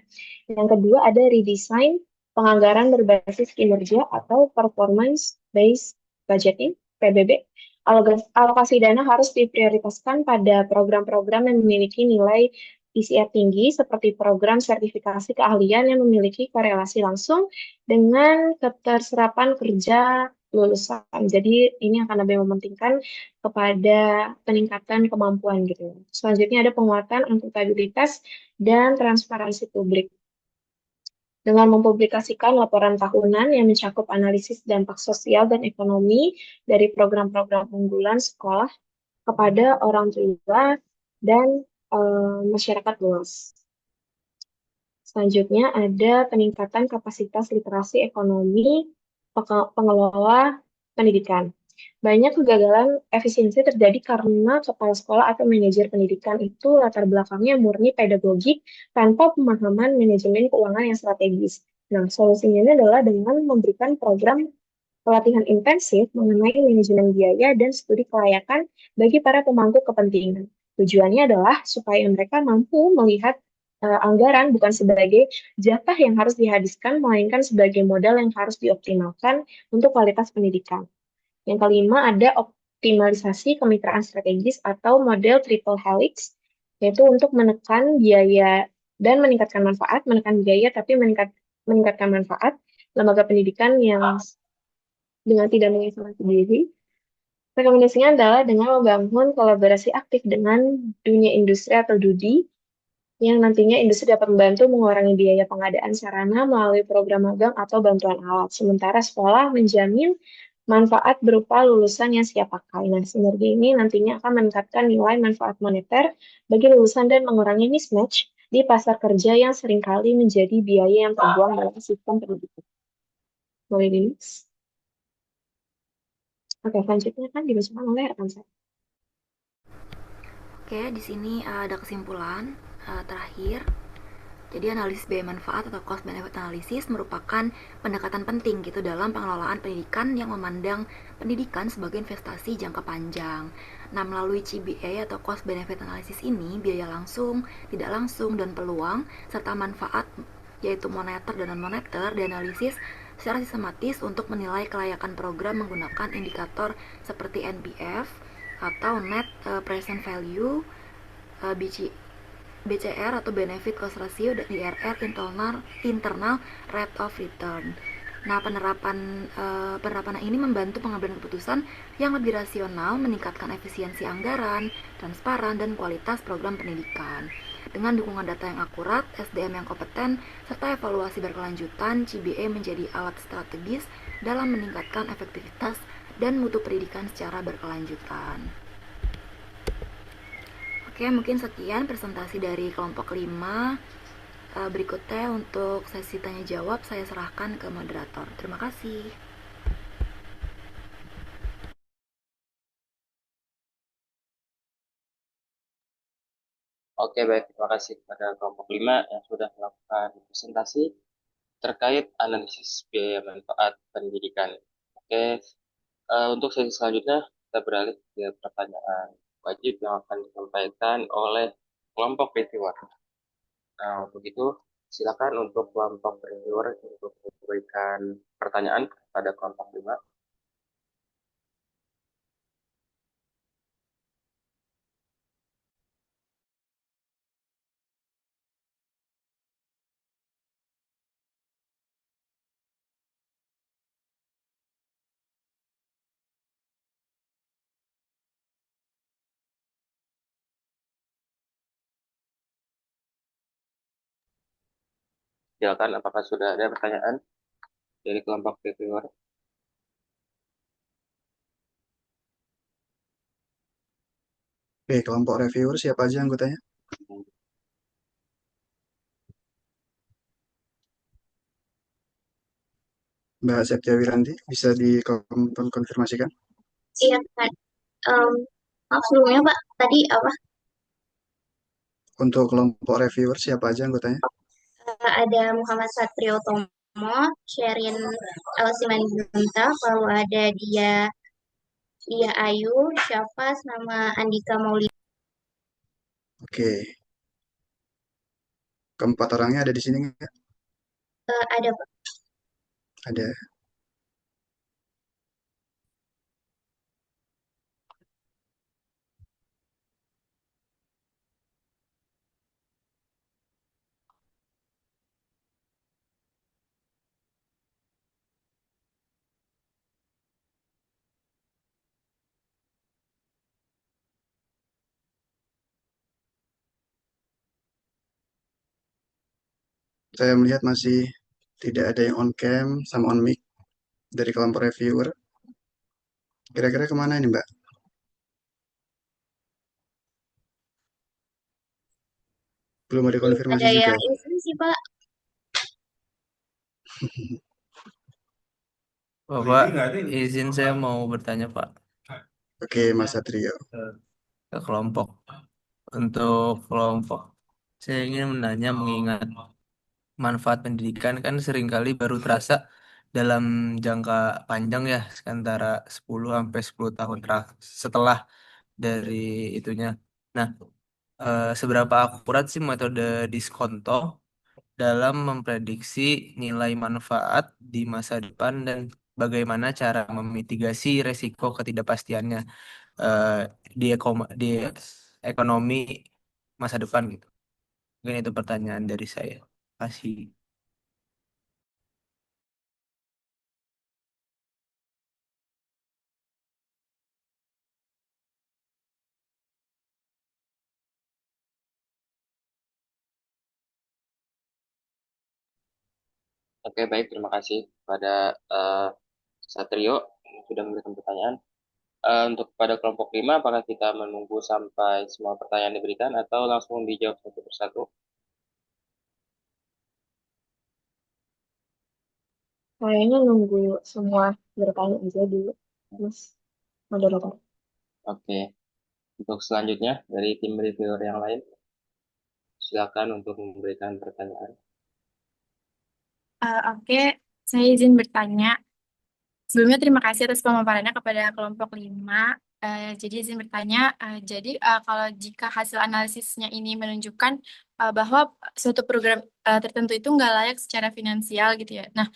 Yang kedua ada redesign penganggaran berbasis kinerja atau performance based budgeting (PBB). Alokasi dana harus diprioritaskan pada program-program yang memiliki nilai PCR tinggi seperti program sertifikasi keahlian yang memiliki korelasi langsung dengan keterserapan kerja lulusan. Jadi ini akan lebih mementingkan kepada peningkatan kemampuan gitu. Selanjutnya ada penguatan akuntabilitas dan transparansi publik. Dengan mempublikasikan laporan tahunan yang mencakup analisis dampak sosial dan ekonomi dari program-program unggulan sekolah kepada orang tua dan masyarakat luas. Selanjutnya ada peningkatan kapasitas literasi ekonomi pengelola pendidikan. Banyak kegagalan efisiensi terjadi karena kepala sekolah atau manajer pendidikan itu latar belakangnya murni pedagogik tanpa pemahaman manajemen keuangan yang strategis. Nah, solusinya ini adalah dengan memberikan program pelatihan intensif mengenai manajemen biaya dan studi kelayakan bagi para pemangku kepentingan. Tujuannya adalah supaya mereka mampu melihat anggaran bukan sebagai jatah yang harus dihabiskan, melainkan sebagai modal yang harus dioptimalkan untuk kualitas pendidikan. Yang kelima ada optimalisasi kemitraan strategis atau model triple helix, yaitu untuk menekan biaya dan meningkatkan manfaat, menekan biaya tapi meningkatkan manfaat lembaga pendidikan yang dengan tidak mengisolasi diri. Rekomendasinya adalah dengan membangun kolaborasi aktif dengan dunia industri atau DUDI, yang nantinya industri dapat membantu mengurangi biaya pengadaan sarana melalui program magang atau bantuan alat. Sementara sekolah menjamin manfaat berupa lulusan yang siap pakai. Nah, sinergi ini nantinya akan meningkatkan nilai manfaat moneter bagi lulusan dan mengurangi mismatch di pasar kerja yang seringkali menjadi biaya yang terbuang dalam sistem pendidikan. Boleh di next. Oke, selanjutnya kan dibacakan oleh rekan saya. Oke, di sini ada kesimpulan terakhir. Jadi analisis biaya manfaat atau cost benefit analysis merupakan pendekatan penting gitu dalam pengelolaan pendidikan yang memandang pendidikan sebagai investasi jangka panjang. Nah, melalui CBA atau cost benefit analysis ini, biaya langsung, tidak langsung, dan peluang serta manfaat yaitu moneter dan non-moneter dianalisis secara sistematis untuk menilai kelayakan program menggunakan indikator seperti NPF atau Net Present Value, BCR atau Benefit Cost Ratio, dan IRR Internal Rate of Return. Nah, penerapan ini membantu pengambilan keputusan yang lebih rasional, meningkatkan efisiensi anggaran, transparan, dan kualitas program pendidikan. Dengan dukungan data yang akurat, SDM yang kompeten, serta evaluasi berkelanjutan, CBA menjadi alat strategis dalam meningkatkan efektivitas dan mutu pendidikan secara berkelanjutan. Oke, mungkin sekian presentasi dari kelompok 5. Berikutnya untuk sesi tanya jawab saya serahkan ke moderator. Terima kasih. Oke, baik. Terima kasih kepada kelompok 5 yang sudah melakukan presentasi terkait analisis biaya manfaat pendidikan. Oke, untuk sesi selanjutnya kita beralih ke pertanyaan wajib yang akan disampaikan oleh kelompok reviewer. Nah, untuk itu silakan untuk kelompok reviewer untuk memberikan pertanyaan kepada kelompok 5. Silakan, apakah sudah ada pertanyaan dari kelompok reviewer? Oke, kelompok reviewer siapa aja anggotanya? Mbak Septia Wiranti, bisa dikonfirmasikan? Iya, Kak. Em, maaf sebelumnya, Pak. Tadi apa? Untuk kelompok reviewer siapa aja anggotanya? Ada Muhammad Satrio Tomo, Sherin Elsimanjunta, kalau ada dia Ayu, Syafas, nama Andika Maulid. Oke, keempat orangnya ada di sini nggak? Ada, Pak. Ada. Saya melihat masih tidak ada yang on cam sama on mic dari kelompok reviewer. Kira-kira kemana ini, Mbak? Belum ada Belum konfirmasi ada juga. yang izin sih, Pak. Bapak, izin saya mau bertanya, Pak, Oke, Mas Satrio. ke kelompok. Untuk kelompok, saya ingin menanya mengingat manfaat pendidikan kan seringkali baru terasa dalam jangka panjang ya, antara 10 sampai 10 tahun setelah dari itunya. Nah, seberapa akurat sih metode diskonto dalam memprediksi nilai manfaat di masa depan dan bagaimana cara memitigasi resiko ketidakpastiannya eh, di ekonomi masa depan gitu. Mungkin itu pertanyaan dari saya. Kasih. Oke, baik. Terima kasih kepada eh, Satrio yang sudah memberikan pertanyaan. Untuk pada kelompok 5, apakah kita menunggu sampai semua pertanyaan diberikan atau langsung dijawab satu persatu? Kayaknya nunggu semua bertanya aja dulu, Mas moderator. Oke. Untuk selanjutnya, dari tim reviewer yang lain, silakan untuk memberikan pertanyaan. Oke, saya izin bertanya. Sebelumnya terima kasih atas pemaparannya kepada kelompok 5. Jadi izin bertanya, kalau jika hasil analisisnya ini menunjukkan bahwa suatu program tertentu itu nggak layak secara finansial gitu ya. Nah,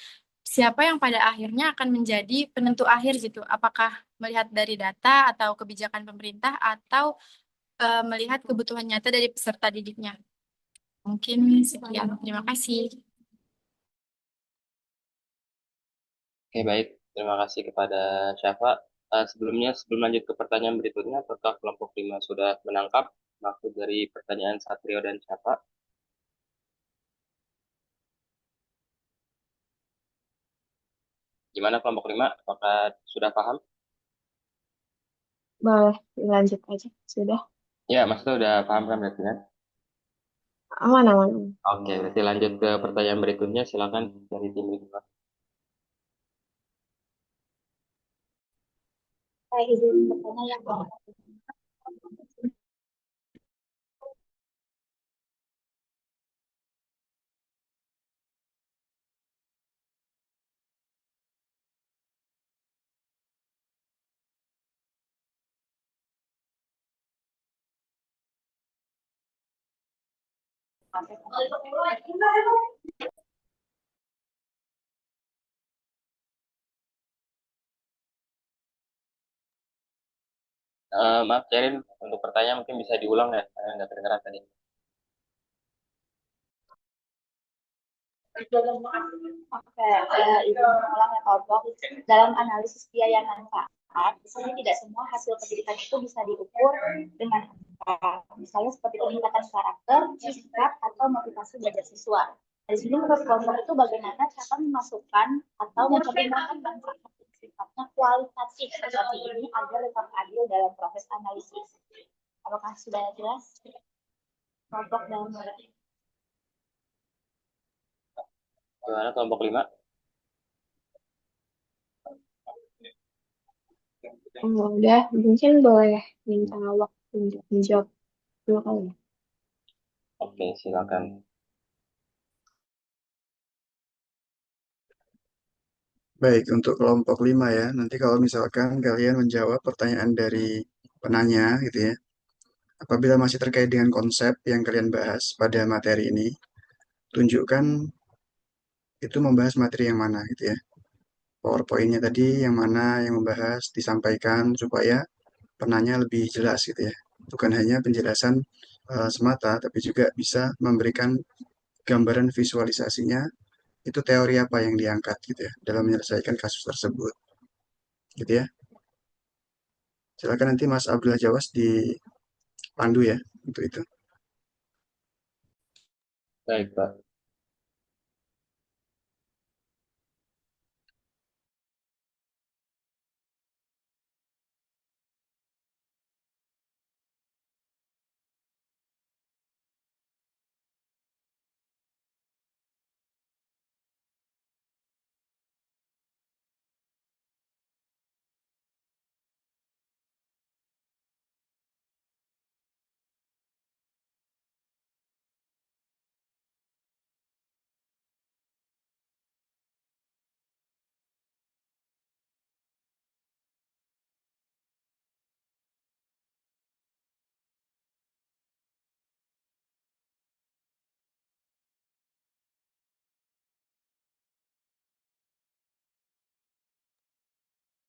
siapa yang pada akhirnya akan menjadi penentu akhir gitu? Apakah melihat dari data atau kebijakan pemerintah atau melihat kebutuhan nyata dari peserta didiknya? Mungkin sekian. Terima kasih. Oke, baik. Terima kasih kepada Syafa. Sebelum lanjut ke pertanyaan berikutnya, apakah kelompok 5 sudah menangkap maksud dari pertanyaan Satrio dan Syafa? Gimana kelompok 5? Apakah sudah paham? Boleh lanjut aja, sudah. Ya, maksudnya sudah paham kan berarti kan? Aman, aman. Oke, berarti lanjut ke pertanyaan berikutnya. Silakan dari tim reviewer. Saya izin bertanya yang Maaf, Sherin, untuk pertanyaan mungkin bisa diulang ya, karena nggak terdengar tadi. Oke, izin mengulang ya kelompok. Dalam analisis biaya manfaat, di sini tidak semua hasil pendidikan itu bisa diukur dengan angka. Misalnya seperti peningkatan karakter, sikap, atau motivasi belajar siswa. Dari sini menurut kelompok itu bagaimana cara memasukkan atau mempertimbangkan manfaat yang sifatnya kualitatif seperti ini agar tetap adil dalam proses analisis. Apakah sudah jelas kelompok dalam Gimana kelompok 5? Udah, mungkin boleh minta waktu untuk menjawab dulu kali ya. Oke, silakan. Baik, untuk kelompok 5 ya, nanti kalau misalkan kalian menjawab pertanyaan dari penanya gitu ya, apabila masih terkait dengan konsep yang kalian bahas pada materi ini, tunjukkan itu membahas materi yang mana gitu ya. PowerPoint-nya tadi yang mana yang membahas, disampaikan supaya penanya lebih jelas gitu ya. Bukan hanya penjelasan semata, tapi juga bisa memberikan gambaran visualisasinya, itu teori apa yang diangkat gitu ya, dalam menyelesaikan kasus tersebut. Gitu ya. Silakan nanti Mas Abdullah Jawas dipandu ya untuk itu. Baik, Pak.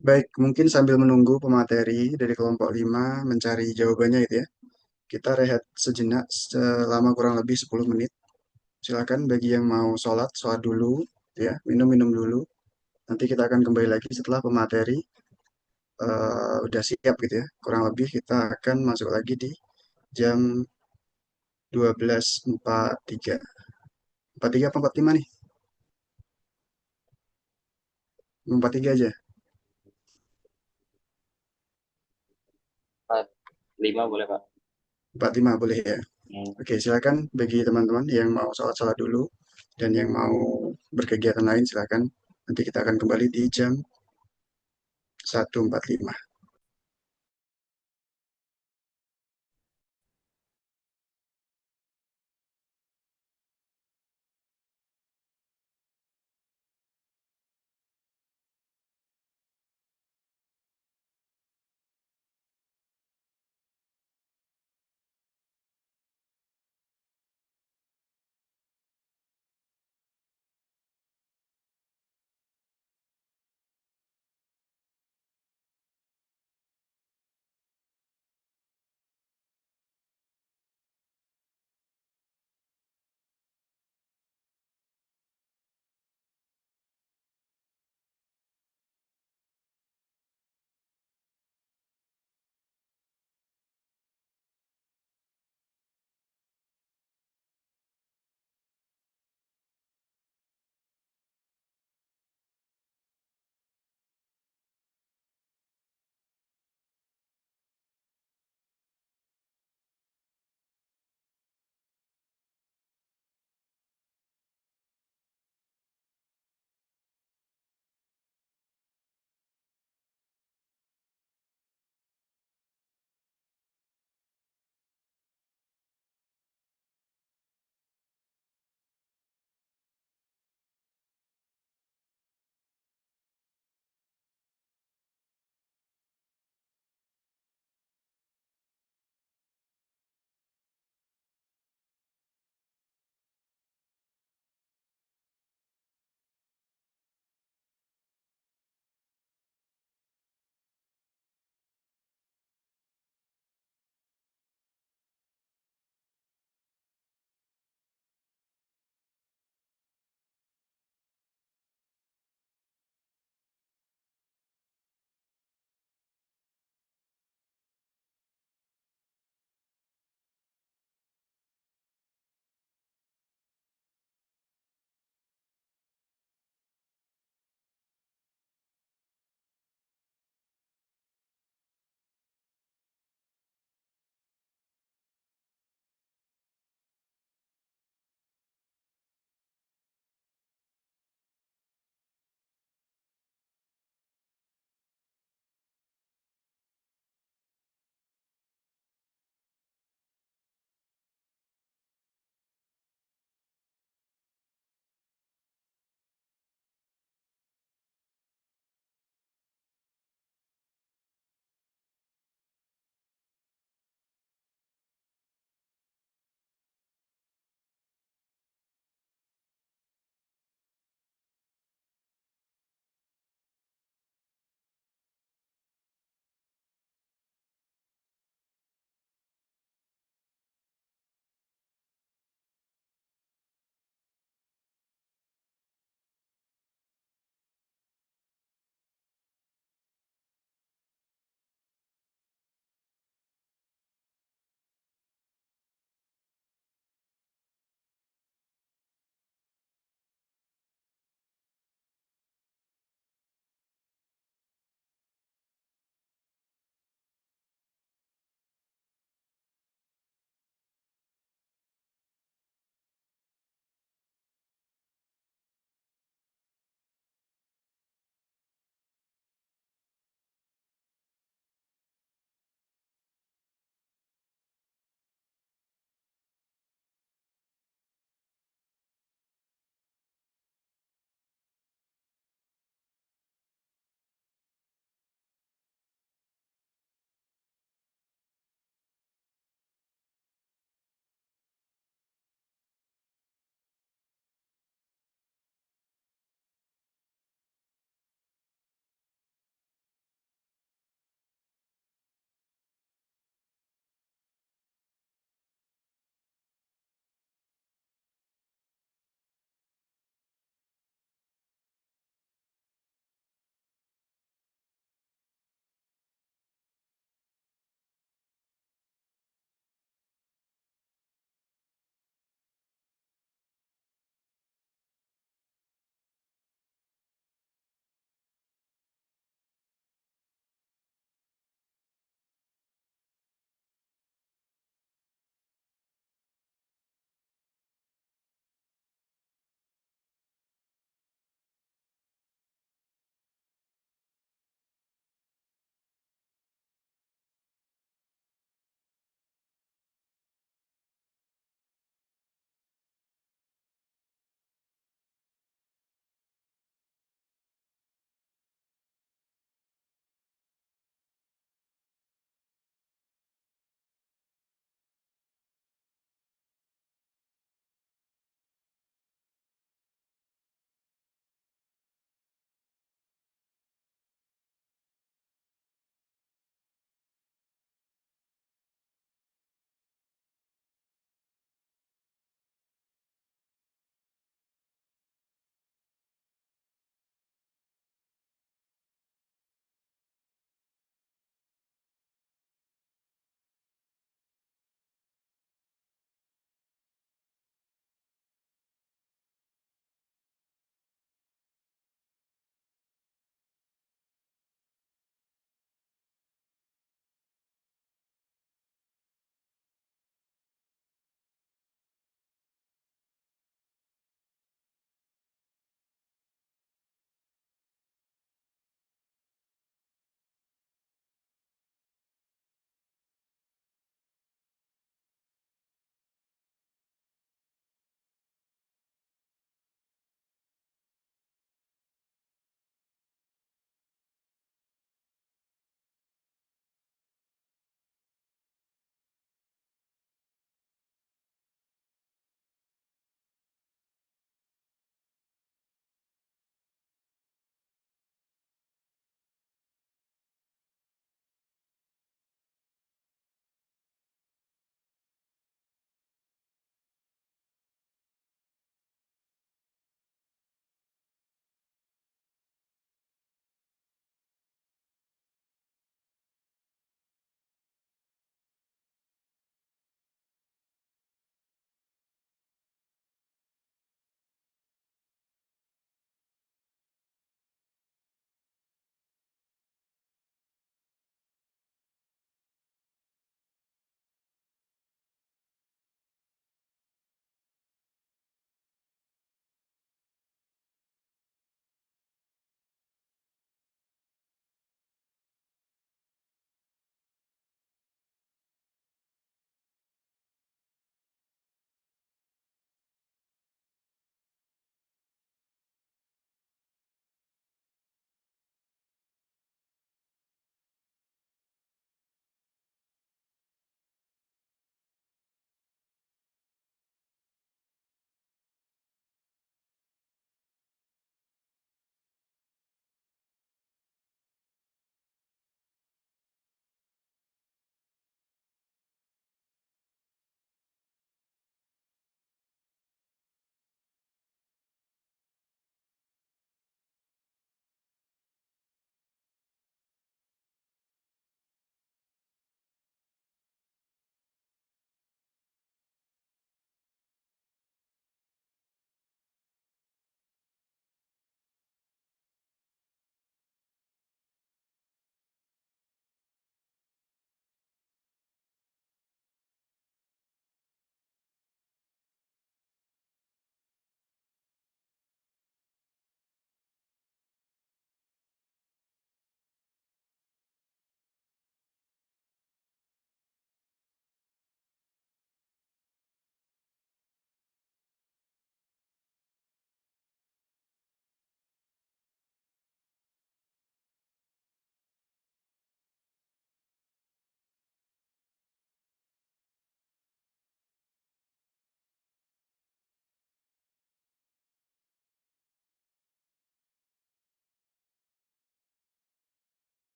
Baik, mungkin sambil menunggu pemateri dari kelompok 5 mencari jawabannya itu ya. Kita rehat sejenak selama kurang lebih 10 menit. Silakan bagi yang mau sholat, sholat dulu ya, minum-minum dulu. Nanti kita akan kembali lagi setelah pemateri udah siap gitu ya. Kurang lebih kita akan masuk lagi di jam 12.43. 43 apa 45 nih? 43 aja. 5 boleh, Pak. 45 boleh ya. Oke, silakan bagi teman-teman yang mau sholat-sholat dulu dan yang mau berkegiatan lain silakan. Nanti kita akan kembali di jam 1.45.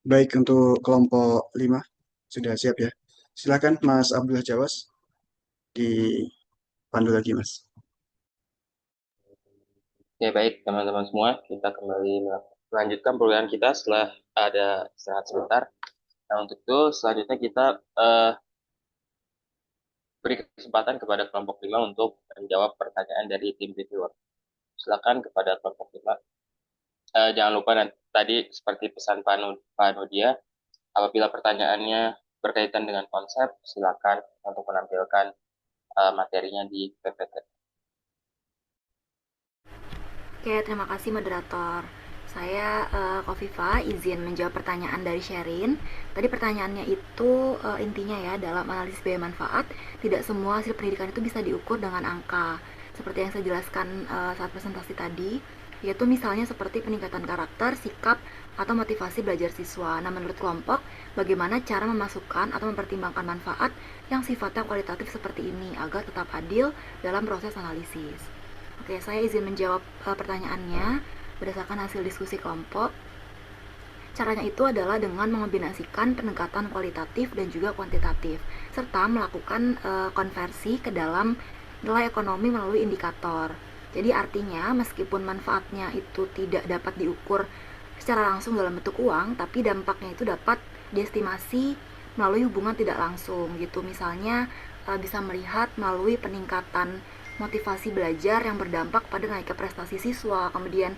Baik, untuk kelompok 5 sudah siap ya. Silakan Mas Abdullah Jawas dipandu lagi Mas. Oke, baik teman-teman semua, kita kembali melanjutkan program kita setelah ada istirahat sebentar. Nah, untuk itu selanjutnya kita beri kesempatan kepada kelompok 5 untuk menjawab pertanyaan dari tim reviewer. Silakan kepada kelompok 5. Jangan lupa tadi seperti pesan Pak Nudia, apabila pertanyaannya berkaitan dengan konsep, silakan untuk menampilkan materinya di PPT. Oke, terima kasih moderator. Saya Kofifa, izin menjawab pertanyaan dari Sherin. Tadi pertanyaannya itu intinya ya, dalam analisis biaya manfaat, tidak semua hasil pendidikan itu bisa diukur dengan angka. Seperti yang saya jelaskan saat presentasi tadi, yaitu misalnya seperti peningkatan karakter, sikap, atau motivasi belajar siswa. Nah, menurut kelompok, bagaimana cara memasukkan atau mempertimbangkan manfaat yang sifatnya kualitatif seperti ini agar tetap adil dalam proses analisis? Oke, saya izin menjawab pertanyaannya berdasarkan hasil diskusi kelompok. Caranya itu adalah dengan mengombinasikan pendekatan kualitatif dan juga kuantitatif, serta melakukan konversi ke dalam nilai ekonomi melalui indikator. Jadi artinya meskipun manfaatnya itu tidak dapat diukur secara langsung dalam bentuk uang, tapi dampaknya itu dapat diestimasi melalui hubungan tidak langsung gitu. Misalnya bisa melihat melalui peningkatan motivasi belajar yang berdampak pada naiknya prestasi siswa, kemudian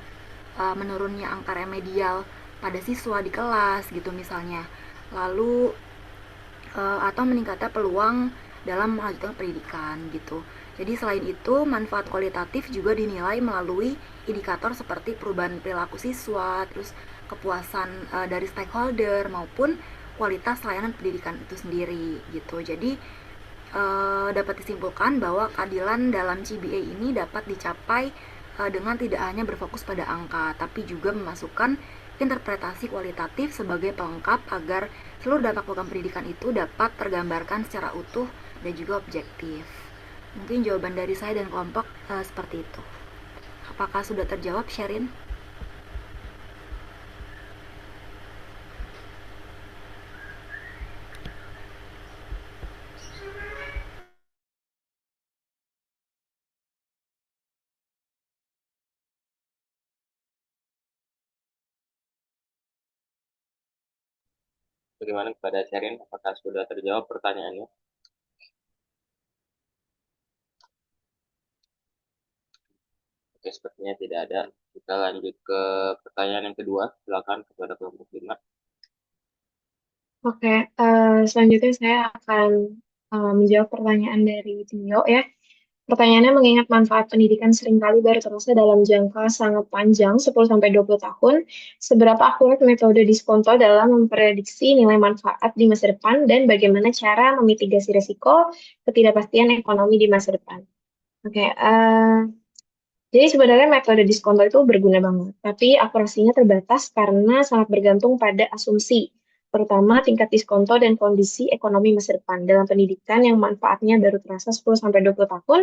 menurunnya angka remedial pada siswa di kelas gitu misalnya. Lalu atau meningkatnya peluang dalam melanjutkan pendidikan gitu. Jadi selain itu, manfaat kualitatif juga dinilai melalui indikator seperti perubahan perilaku siswa, terus kepuasan dari stakeholder maupun kualitas layanan pendidikan itu sendiri gitu. Jadi dapat disimpulkan bahwa keadilan dalam CBA ini dapat dicapai dengan tidak hanya berfokus pada angka, tapi juga memasukkan interpretasi kualitatif sebagai pelengkap agar seluruh dampak program pendidikan itu dapat tergambarkan secara utuh dan juga objektif. Mungkin jawaban dari saya dan kelompok seperti itu. Apakah sudah terjawab, Sherin? Bagaimana kepada Sherin, apakah sudah terjawab pertanyaannya? Oke, sepertinya tidak ada. Kita lanjut ke pertanyaan yang kedua. Silakan kepada kelompok 5. Oke, selanjutnya saya akan menjawab pertanyaan dari Tio ya. Pertanyaannya mengingat manfaat pendidikan seringkali baru terasa dalam jangka sangat panjang, 10-20 tahun, seberapa akurat metode diskonto dalam memprediksi nilai manfaat di masa depan dan bagaimana cara memitigasi risiko ketidakpastian ekonomi di masa depan? Oke, jadi sebenarnya metode diskonto itu berguna banget, tapi akurasinya terbatas karena sangat bergantung pada asumsi, terutama tingkat diskonto dan kondisi ekonomi masa depan. Dalam pendidikan yang manfaatnya baru terasa 10-20 tahun,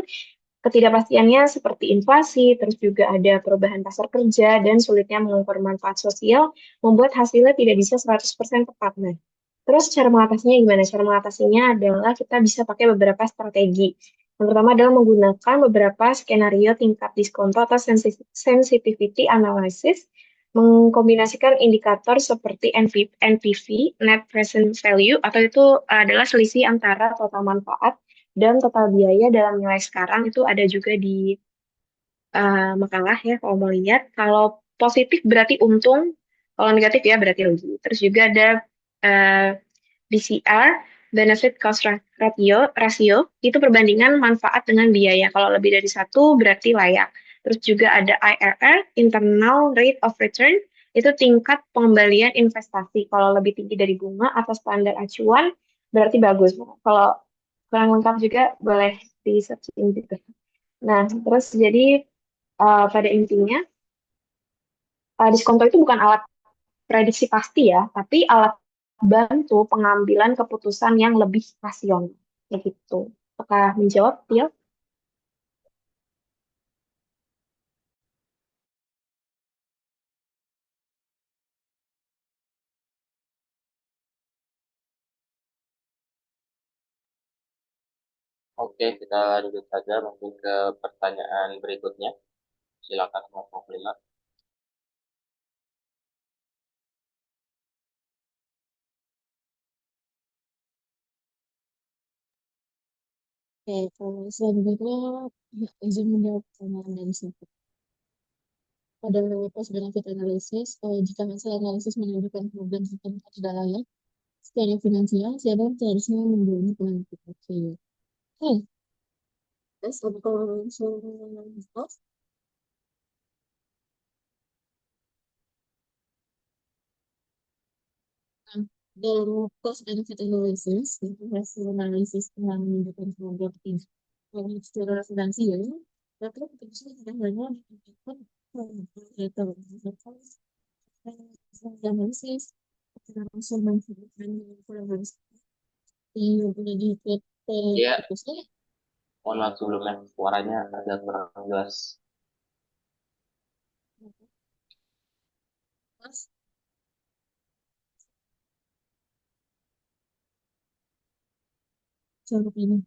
ketidakpastiannya seperti inflasi, terus juga ada perubahan pasar kerja, dan sulitnya mengukur manfaat sosial, membuat hasilnya tidak bisa 100% tepat. Nah, terus cara mengatasinya gimana? Cara mengatasinya adalah kita bisa pakai beberapa strategi. Yang pertama adalah menggunakan beberapa skenario tingkat diskonto atau sensitivity analysis, mengkombinasikan indikator seperti NPV, Net Present Value, atau itu adalah selisih antara total manfaat dan total biaya dalam nilai sekarang. Itu ada juga di makalah ya kalau mau lihat. Kalau positif berarti untung, kalau negatif ya berarti rugi. Terus juga ada uh, BCR, Benefit Cost Ratio, itu perbandingan manfaat dengan biaya. Kalau lebih dari satu berarti layak. Terus juga ada IRR, Internal Rate of Return, itu tingkat pengembalian investasi. Kalau lebih tinggi dari bunga atau standar acuan, berarti bagus. Kalau kurang lengkap juga boleh di searching juga. Nah, terus jadi pada intinya diskonto itu bukan alat prediksi pasti ya, tapi alat bantu pengambilan keputusan yang lebih rasional. Begitu. Apakah menjawab, Tio? Oke, kita lanjut saja mungkin ke pertanyaan berikutnya. Silakan kelompok 5. Oke, kalau selanjutnya izin menjawab pertanyaan dari situ. Pada cost benefit analysis, jika hasil analisis menunjukkan program tertentu tidak layak secara finansial, siapa yang seharusnya menjalani penentu? Oke. Oke, terus apakah langsung stop? Nah, dalam cost benefit analysis, itu hasil analisis yang menunjukkan program tidak layak secara finansial, maka keputusan tidak hanya ditentukan data analisis langsung menunjukkan program yang punya di PT Ya, fokusnya. mohon maaf sebelumnya, suaranya agak kurang jelas. Mas, jawab ini.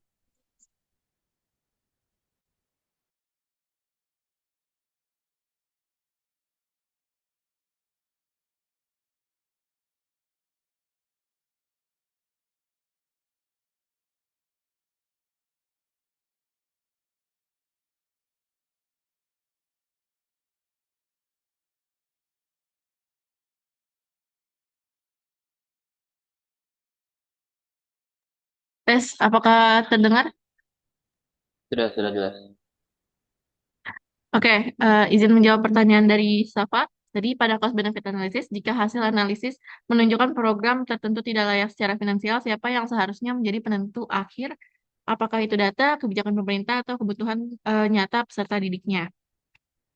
Tes, apakah terdengar? Sudah jelas. Oke, izin menjawab pertanyaan dari Safa. Jadi pada cost benefit analysis, jika hasil analisis menunjukkan program tertentu tidak layak secara finansial, siapa yang seharusnya menjadi penentu akhir? Apakah itu data, kebijakan pemerintah, atau kebutuhan nyata peserta didiknya?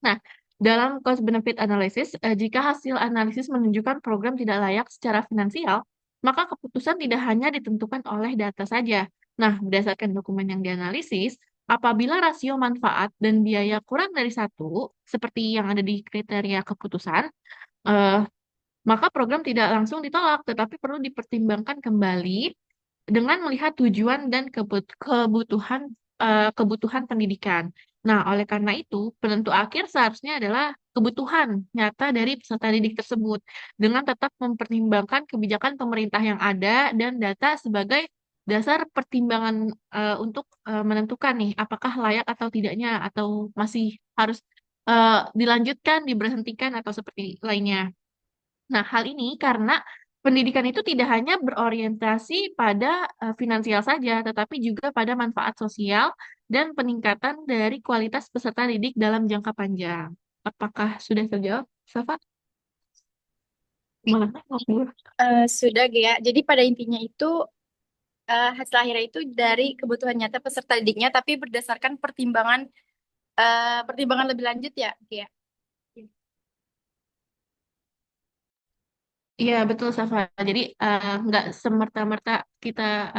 Nah, dalam cost benefit analysis, jika hasil analisis menunjukkan program tidak layak secara finansial, maka keputusan tidak hanya ditentukan oleh data saja. Nah, berdasarkan dokumen yang dianalisis, apabila rasio manfaat dan biaya kurang dari satu, seperti yang ada di kriteria keputusan, eh, maka program tidak langsung ditolak, tetapi perlu dipertimbangkan kembali dengan melihat tujuan dan kebutuhan pendidikan. Nah, oleh karena itu, penentu akhir seharusnya adalah kebutuhan nyata dari peserta didik tersebut, dengan tetap mempertimbangkan kebijakan pemerintah yang ada dan data sebagai dasar pertimbangan untuk menentukan nih apakah layak atau tidaknya, atau masih harus dilanjutkan, diberhentikan, atau seperti lainnya. Nah, hal ini karena pendidikan itu tidak hanya berorientasi pada finansial saja, tetapi juga pada manfaat sosial dan peningkatan dari kualitas peserta didik dalam jangka panjang. Apakah sudah terjawab, Safa? Mana? Sudah, Gea. Jadi pada intinya itu hasil akhirnya itu dari kebutuhan nyata peserta didiknya, tapi berdasarkan pertimbangan lebih lanjut ya, Gea. Iya, betul, Safa. Jadi, nggak semerta-merta kita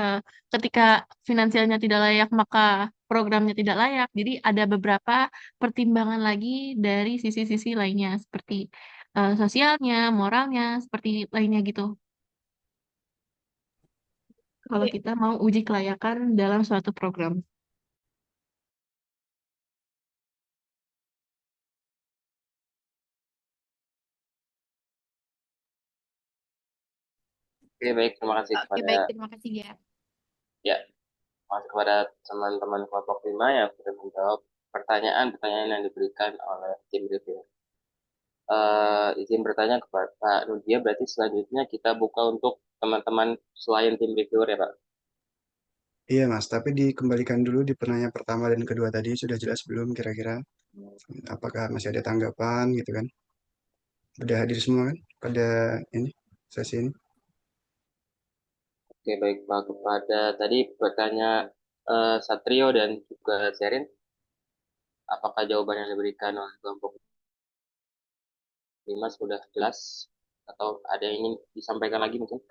ketika finansialnya tidak layak, maka programnya tidak layak. Jadi, ada beberapa pertimbangan lagi dari sisi-sisi lainnya, seperti sosialnya, moralnya, seperti lainnya gitu. Kalau Oke. kita mau uji kelayakan dalam suatu program. Oke, baik. Terima kasih Oke, kepada baik. Terima kasih, Gea. ya, terima kasih kepada teman-teman kelompok 5 yang sudah menjawab pertanyaan-pertanyaan yang diberikan oleh tim review. Izin bertanya kepada Pak Nudia, berarti selanjutnya kita buka untuk teman-teman selain tim reviewer ya Pak? Iya Mas, tapi dikembalikan dulu di pertanyaan pertama dan kedua tadi sudah jelas belum kira-kira? Apakah masih ada tanggapan gitu kan? Udah hadir semua kan pada ini sesi ini? Oke, baik Pak. Kepada tadi bertanya Satrio dan juga Sherin, apakah jawaban yang diberikan oleh kelompok 5 sudah jelas? Atau ada yang ingin disampaikan lagi mungkin?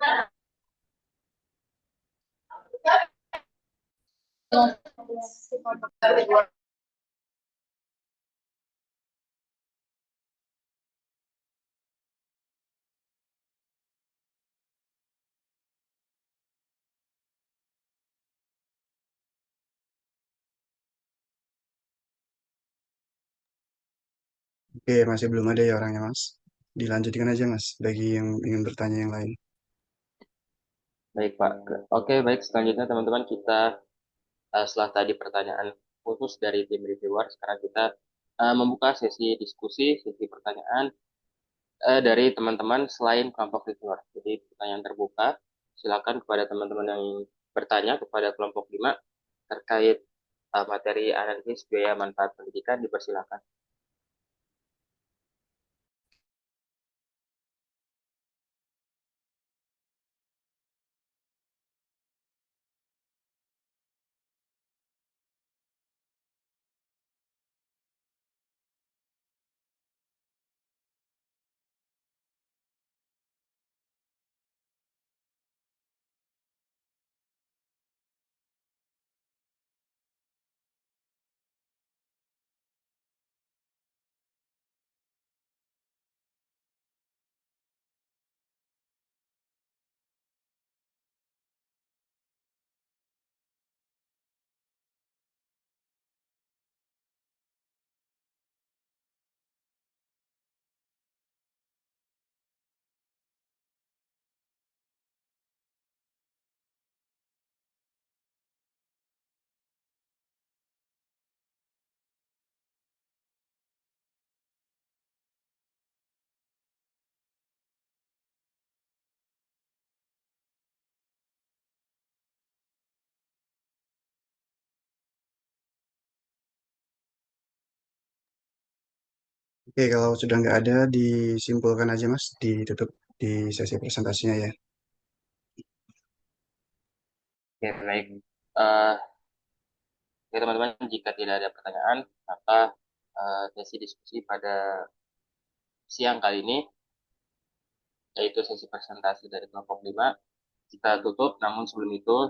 Oke, masih belum ada ya orangnya, Mas. Dilanjutkan aja, Mas, bagi yang ingin bertanya yang lain. Baik, Pak. Oke, baik. Selanjutnya, teman-teman, kita setelah tadi pertanyaan khusus dari tim reviewer, sekarang kita membuka sesi diskusi, sesi pertanyaan dari teman-teman selain kelompok reviewer. Jadi, pertanyaan terbuka. Silakan kepada teman-teman yang bertanya kepada kelompok 5 terkait materi analisis biaya manfaat pendidikan, dipersilakan. Oke, kalau sudah nggak ada, disimpulkan aja, Mas. Ditutup di sesi presentasinya ya. Oke, baik. Eh, Oke, teman-teman, jika tidak ada pertanyaan, maka sesi diskusi pada siang kali ini, yaitu sesi presentasi dari kelompok 5, kita tutup. Namun sebelum itu,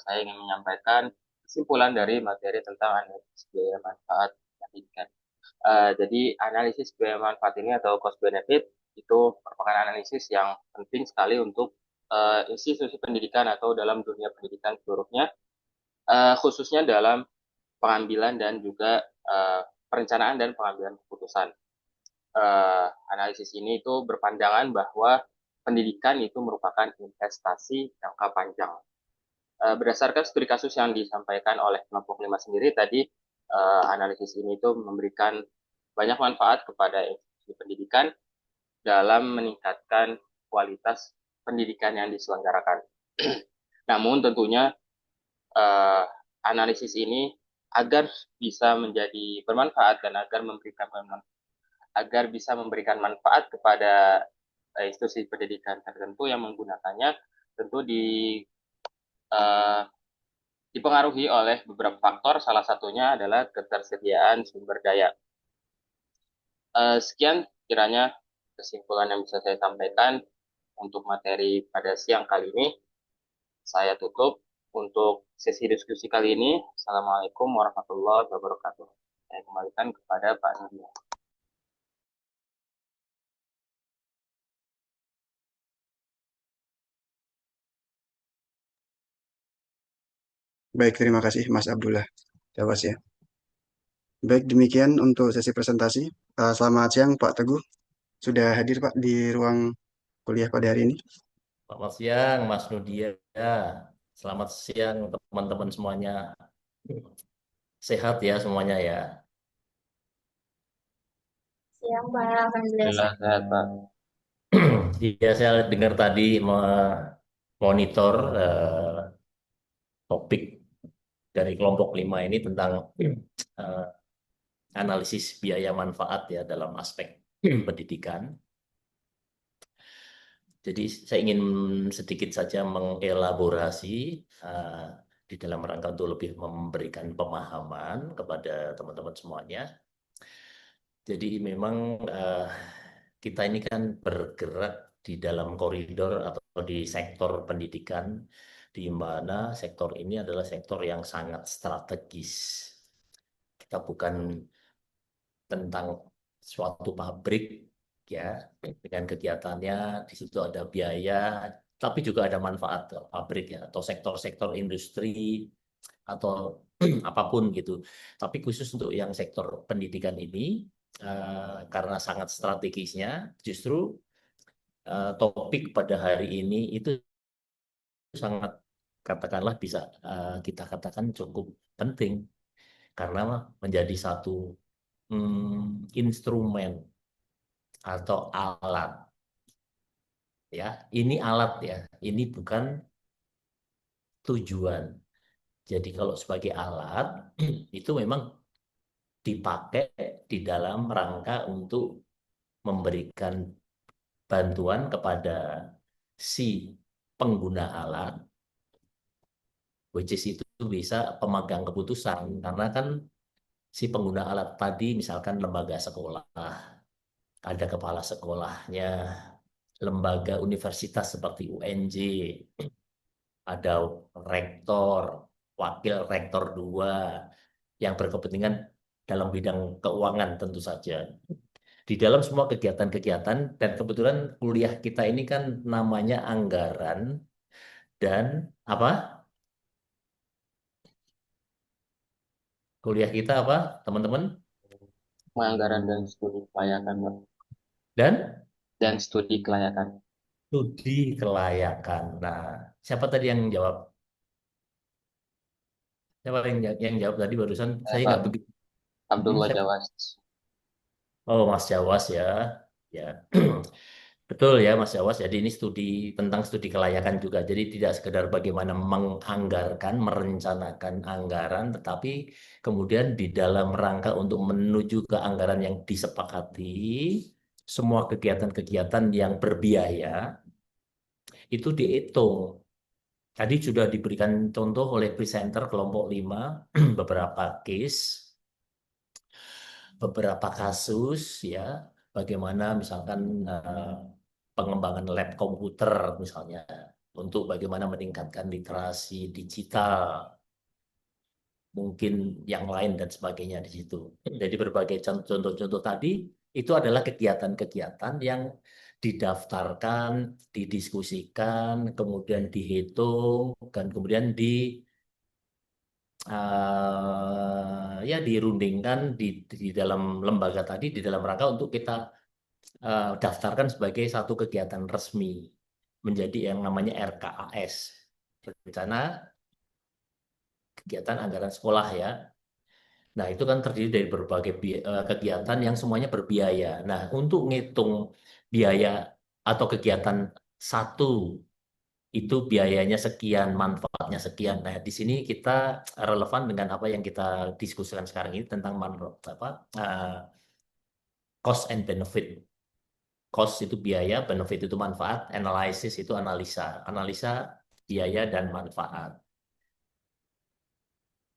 saya ingin menyampaikan kesimpulan dari materi tentang analisis biaya manfaat pendidikan. Jadi, analisis biaya manfaat ini atau cost benefit itu merupakan analisis yang penting sekali untuk institusi pendidikan atau dalam dunia pendidikan seluruhnya, khususnya dalam pengambilan dan juga perencanaan dan pengambilan keputusan. Analisis ini itu berpandangan bahwa pendidikan itu merupakan investasi jangka panjang. Berdasarkan studi kasus yang disampaikan oleh kelompok 5 sendiri tadi, analisis ini itu memberikan banyak manfaat kepada institusi pendidikan dalam meningkatkan kualitas pendidikan yang diselenggarakan. Namun tentunya analisis ini agar bisa menjadi bermanfaat dan agar bisa memberikan manfaat kepada institusi pendidikan tertentu yang menggunakannya, tentu dipengaruhi oleh beberapa faktor. Salah satunya adalah ketersediaan sumber daya. Sekian kiranya kesimpulan yang bisa saya sampaikan untuk materi pada siang kali ini. Saya tutup untuk sesi diskusi kali ini. Assalamualaikum warahmatullahi wabarakatuh. Saya kembalikan kepada Pak Nurul. Baik, terima kasih, Mas Abdullah. Jawab ya. Baik, demikian untuk sesi presentasi. Selamat siang, Pak Teguh. Sudah hadir, Pak, di ruang kuliah pada hari ini. Selamat siang, Mas Nudia. Selamat siang, teman-teman semuanya. Sehat ya semuanya ya. Siang, Pak. Alhamdulillah. Sehat, Pak. Iya, saya dengar tadi monitor topik dari kelompok 5 ini tentang analisis biaya manfaat ya dalam aspek pendidikan. Jadi saya ingin sedikit saja mengelaborasi di dalam rangka untuk lebih memberikan pemahaman kepada teman-teman semuanya. Jadi memang kita ini kan bergerak di dalam koridor atau di sektor pendidikan, di mana sektor ini adalah sektor yang sangat strategis. Kita bukan tentang suatu pabrik ya dengan kegiatannya, di situ ada biaya, tapi juga ada manfaat pabrik ya atau sektor-sektor industri atau apapun gitu. Tapi khusus untuk yang sektor pendidikan ini karena sangat strategisnya, justru topik pada hari ini itu sangat, katakanlah bisa kita katakan cukup penting karena menjadi satu instrumen atau alat, ya. Ini alat, ya, ini bukan tujuan. Jadi kalau sebagai alat itu memang dipakai di dalam rangka untuk memberikan bantuan kepada si pengguna alat, which is itu bisa pemegang keputusan, karena kan si pengguna alat tadi misalkan lembaga sekolah, ada kepala sekolahnya, lembaga universitas seperti UNJ, ada rektor, wakil rektor 2 yang berkepentingan dalam bidang keuangan tentu saja. Di dalam semua kegiatan-kegiatan, dan kebetulan kuliah kita ini kan namanya anggaran dan apa? Kuliah kita apa, teman-teman? Penganggaran dan studi kelayakan, Pak. Dan Studi kelayakan. studi kelayakan. Nah, siapa tadi yang jawab? Siapa yang jawab tadi barusan? Saya Pak nggak begitu. Abdullah Siapa? Jawas. Oh, Mas Jawas, ya. Ya. Betul ya, Mas Jawas. Jadi ini studi tentang studi kelayakan juga. Jadi tidak sekedar bagaimana menganggarkan, merencanakan anggaran, tetapi kemudian di dalam rangka untuk menuju ke anggaran yang disepakati, semua kegiatan-kegiatan yang berbiaya itu dihitung. Tadi sudah diberikan contoh oleh presenter kelompok 5 beberapa case, beberapa kasus, ya, bagaimana misalkan pengembangan lab komputer misalnya untuk bagaimana meningkatkan literasi digital, mungkin yang lain dan sebagainya di situ. Jadi berbagai contoh-contoh tadi itu adalah kegiatan-kegiatan yang didaftarkan, didiskusikan, kemudian dihitung, dan kemudian ya dirundingkan di dalam lembaga tadi, di dalam rangka untuk kita daftarkan sebagai satu kegiatan resmi menjadi yang namanya RKAS, rencana kegiatan anggaran sekolah, ya. Nah, itu kan terdiri dari berbagai kegiatan yang semuanya berbiaya. Nah, untuk ngitung biaya atau kegiatan satu itu biayanya sekian, manfaatnya sekian. Nah, di sini kita relevan dengan apa yang kita diskusikan sekarang ini tentang cost and benefit. Cost itu biaya, benefit itu manfaat, analysis itu analisa. Analisa biaya dan manfaat.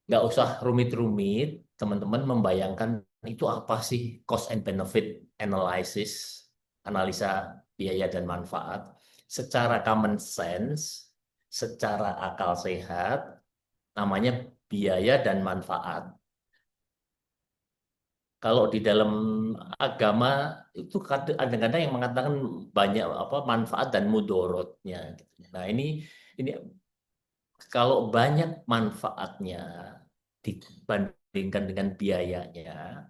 Nggak usah rumit-rumit, teman-teman membayangkan itu apa sih cost and benefit analysis, analisa biaya dan manfaat. Secara common sense, secara akal sehat, namanya biaya dan manfaat. Kalau di dalam agama itu kadang-kadang yang mengatakan banyak manfaat dan mudorotnya. Nah, ini kalau banyak manfaatnya dibandingkan dengan biayanya,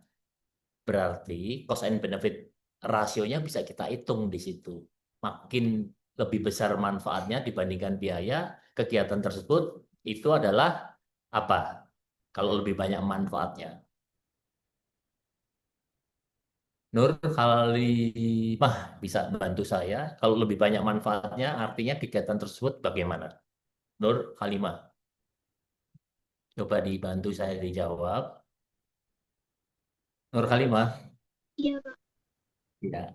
berarti cost and benefit rasionya bisa kita hitung di situ. Makin lebih besar manfaatnya dibandingkan biaya, kegiatan tersebut itu adalah apa? Kalau lebih banyak manfaatnya. Nur Khalimah bisa bantu saya. Kalau lebih banyak manfaatnya, artinya kegiatan tersebut bagaimana? Nur Khalimah, coba dibantu saya dijawab. Nur Khalimah, Iya, Pak. ya.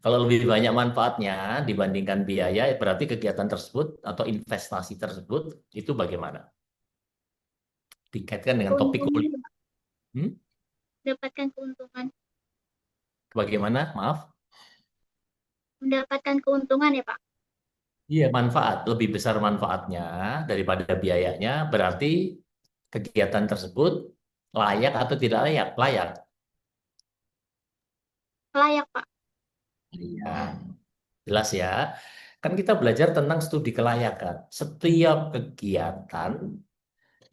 Kalau lebih banyak manfaatnya dibandingkan biaya, berarti kegiatan tersebut atau investasi tersebut itu bagaimana? Dikaitkan dengan topik Keuntungan, kuliah. Pak. Hmm? Mendapatkan keuntungan. Bagaimana? Maaf. Mendapatkan keuntungan ya, Pak. Iya, manfaat. Lebih besar manfaatnya daripada biayanya, berarti kegiatan tersebut layak atau tidak layak? Layak. Layak, Pak. Iya, jelas ya. Kan kita belajar tentang studi kelayakan. Setiap kegiatan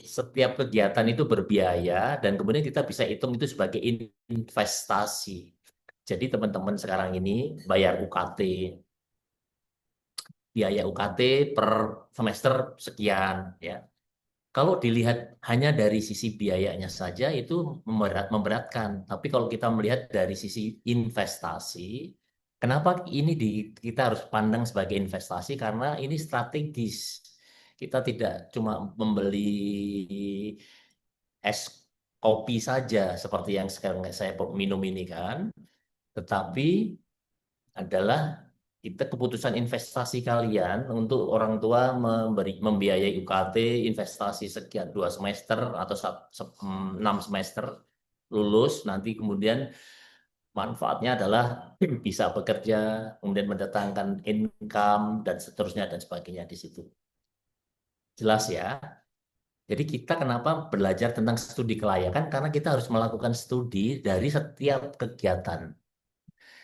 setiap kegiatan itu berbiaya dan kemudian kita bisa hitung itu sebagai investasi. Jadi teman-teman sekarang ini bayar UKT, biaya UKT per semester sekian ya. Kalau dilihat hanya dari sisi biayanya saja itu memberatkan. Tapi kalau kita melihat dari sisi investasi, kenapa ini kita harus pandang sebagai investasi? Karena ini strategis. Kita tidak cuma membeli es kopi saja seperti yang sekarang saya minum ini kan, tetapi adalah kita keputusan investasi kalian untuk orang tua membiayai UKT investasi sekian 2 semester atau 6 semester lulus nanti kemudian manfaatnya adalah bisa bekerja kemudian mendatangkan income dan seterusnya dan sebagainya di situ. Jelas ya? Jadi kita kenapa belajar tentang studi kelayakan? Karena kita harus melakukan studi dari setiap kegiatan.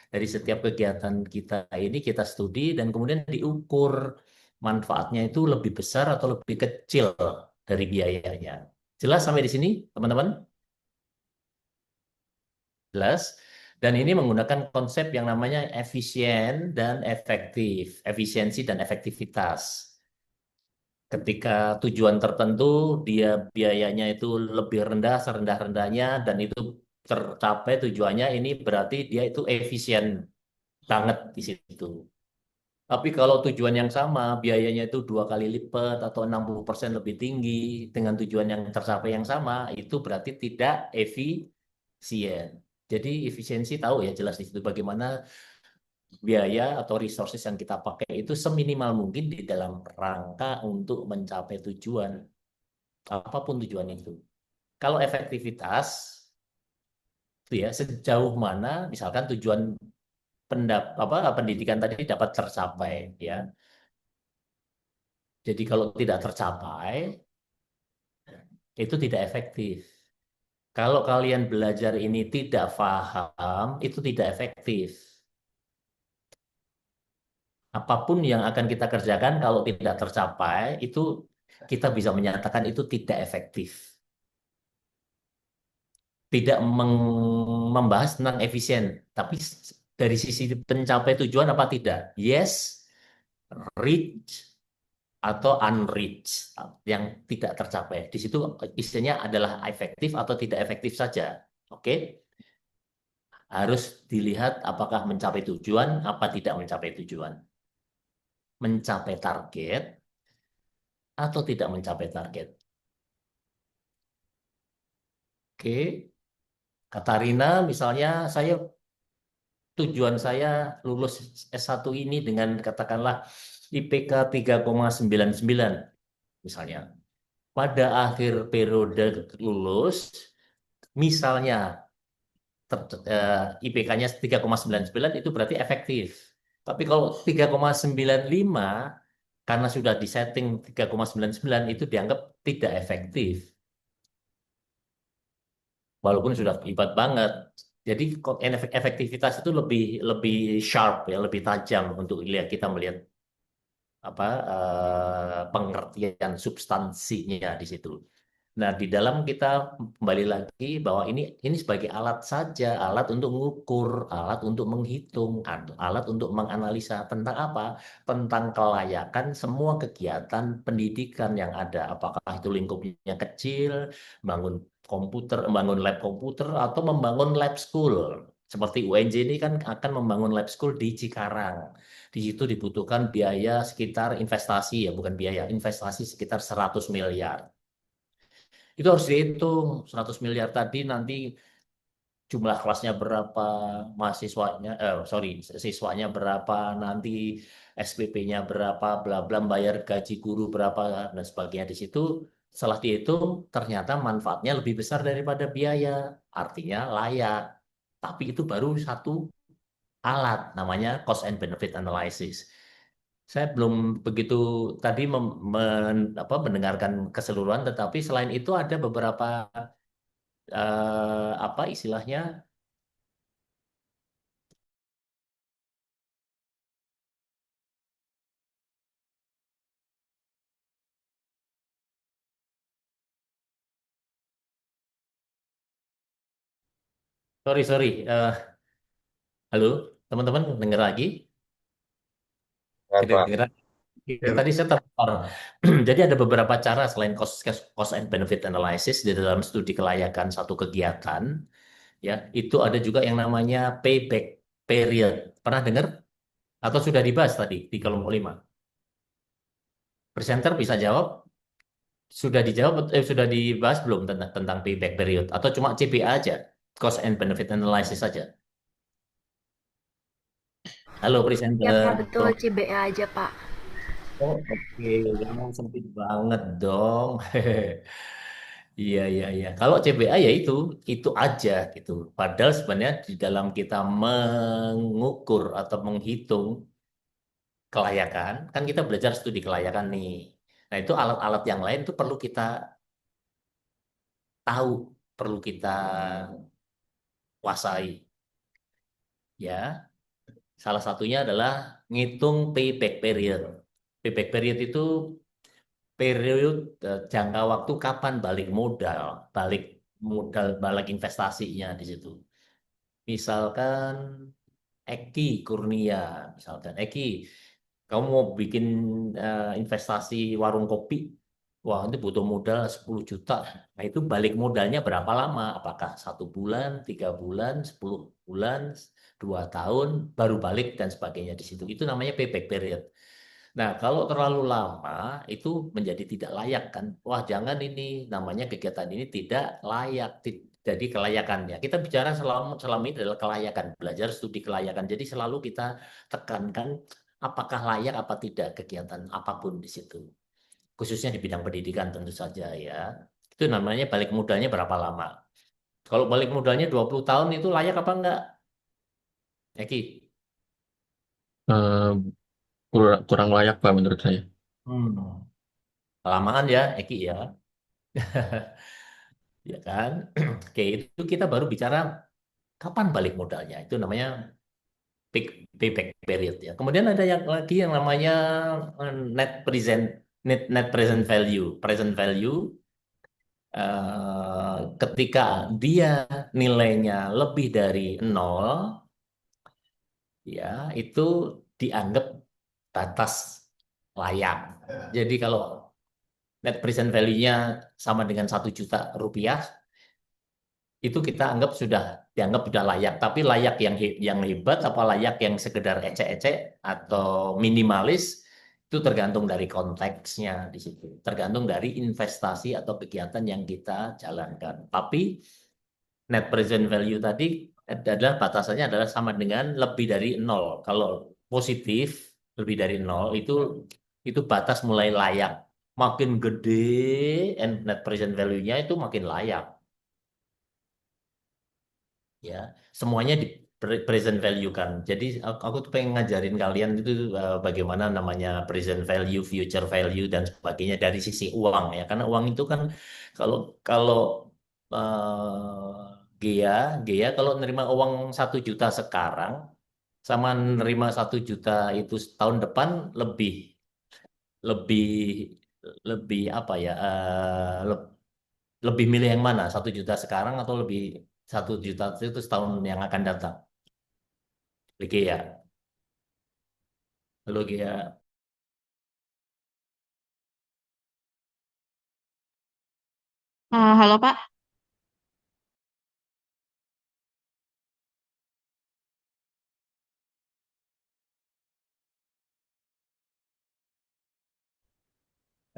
Dari setiap kegiatan kita ini kita studi dan kemudian diukur manfaatnya itu lebih besar atau lebih kecil dari biayanya. Jelas sampai di sini, teman-teman? Jelas? Dan ini menggunakan konsep yang namanya efisien dan efektif, efisiensi dan efektivitas. Ketika tujuan tertentu, dia biayanya itu lebih rendah, serendah-rendahnya, dan itu tercapai tujuannya, ini berarti dia itu efisien banget di situ. Tapi kalau tujuan yang sama, biayanya itu 2 kali lipat atau 60% lebih tinggi dengan tujuan yang tercapai yang sama, itu berarti tidak efisien. Jadi efisiensi tahu ya jelas di situ bagaimana biaya atau resources yang kita pakai itu seminimal mungkin di dalam rangka untuk mencapai tujuan, apapun tujuan itu. Kalau efektivitas, itu ya sejauh mana misalkan tujuan pendidikan tadi dapat tercapai ya. Jadi kalau tidak tercapai, itu tidak efektif. Kalau kalian belajar ini tidak paham, itu tidak efektif. Apapun yang akan kita kerjakan kalau tidak tercapai, itu kita bisa menyatakan itu tidak efektif. Tidak membahas tentang efisien, tapi dari sisi pencapai tujuan apa tidak? Yes, reach, atau unreached yang tidak tercapai. Di situ istilahnya adalah efektif atau tidak efektif saja. Oke? Harus dilihat apakah mencapai tujuan apa tidak mencapai tujuan. Mencapai target atau tidak mencapai target. Oke. Kata Rina misalnya tujuan saya lulus S1 ini dengan katakanlah IPK 3,99 misalnya. Pada akhir periode lulus, misalnya IPK-nya 3,99 itu berarti efektif. Tapi kalau 3,95 karena sudah disetting 3,99 itu dianggap tidak efektif. Walaupun sudah hebat banget. Jadi efektivitas itu lebih lebih sharp ya, lebih tajam untuk kita melihat pengertian substansinya di situ. Nah, di dalam kita kembali lagi bahwa ini sebagai alat saja, alat untuk mengukur, alat untuk menghitung, alat untuk menganalisa tentang apa? Tentang kelayakan semua kegiatan pendidikan yang ada. Apakah itu lingkupnya kecil, bangun komputer, membangun lab komputer, atau membangun lab school. Seperti UNJ ini kan akan membangun lab school di Cikarang. Di situ dibutuhkan biaya sekitar investasi ya, bukan biaya, investasi sekitar 100 miliar. Itu harus dihitung 100 miliar tadi nanti jumlah kelasnya berapa, mahasiswanya, siswanya berapa, nanti SPP-nya berapa, bla bla, bayar gaji guru berapa dan sebagainya di situ. Setelah dihitung, ternyata manfaatnya lebih besar daripada biaya, artinya layak. Tapi itu baru satu alat, namanya cost and benefit analysis. Saya belum begitu tadi mendengarkan keseluruhan, tetapi selain itu ada beberapa apa istilahnya sorry. Halo, teman-teman, dengar lagi? Ya, Pak. Kedengeran? Ya, Tadi saya terpar. Jadi ada beberapa cara selain cost and benefit analysis di dalam studi kelayakan satu kegiatan, ya. Itu ada juga yang namanya payback period. Pernah dengar atau sudah dibahas tadi di kelompok 5? Presenter bisa jawab? Sudah dijawab, sudah dibahas belum tentang payback period atau cuma CBA aja? Cost and benefit analysis saja. Halo Ya presenter. Pak, betul, CBA aja Pak. Oh, oke, kamu sempit banget dong. Iya. Kalau CBA ya itu aja gitu. Padahal sebenarnya di dalam kita mengukur atau menghitung kelayakan, kan kita belajar studi kelayakan nih. Nah, itu alat-alat yang lain itu perlu kita tahu, perlu kita kuasai. Ya, salah satunya adalah ngitung payback period. Payback period itu periode jangka waktu kapan balik investasinya di situ. Misalkan Eki Kurnia, misalkan Eki, kamu mau bikin investasi warung kopi, wah itu butuh modal 10 juta. Nah itu balik modalnya berapa lama? Apakah 1 bulan, 3 bulan, 10 bulan, 2 tahun, baru balik dan sebagainya di situ. Itu namanya payback period. Nah, kalau terlalu lama itu menjadi tidak layak kan. Wah, jangan ini namanya kegiatan ini tidak layak. Jadi kelayakannya. Kita bicara selama ini adalah kelayakan, belajar studi kelayakan. Jadi selalu kita tekankan apakah layak apa tidak kegiatan apapun di situ. Khususnya di bidang pendidikan tentu saja ya. Itu namanya balik modalnya berapa lama. Kalau balik modalnya 20 tahun itu layak apa enggak? Eki? Eh, kurang layak Pak menurut saya. Hmm. Kelamaan ya, Eki ya. Ya kan? Oke, itu kita baru bicara kapan balik modalnya. Itu namanya payback period ya. Kemudian ada yang lagi yang namanya eh, net present net present value. Present value ketika dia nilainya lebih dari 0 ya, itu dianggap batas layak. Jadi kalau net present value-nya sama dengan 1 juta rupiah, itu kita anggap dianggap sudah layak. Tapi layak yang hebat apa layak yang sekedar ecek-ecek atau minimalis itu tergantung dari konteksnya di situ. Tergantung dari investasi atau kegiatan yang kita jalankan. Tapi net present value tadi adalah batasannya adalah sama dengan lebih dari 0. Kalau positif lebih dari 0 itu batas mulai layak. Makin gede net present value-nya itu makin layak. Ya, semuanya di present value kan. Jadi aku tuh pengen ngajarin kalian itu bagaimana namanya present value, future value dan sebagainya dari sisi uang ya. Karena uang itu kan kalau kalau Gea kalau nerima uang 1 juta sekarang sama nerima 1 juta itu tahun depan lebih lebih lebih apa ya? Lebih milih yang mana? 1 juta sekarang atau lebih 1 juta itu setahun yang akan datang? Oke ya, halo Gia. Halo Pak.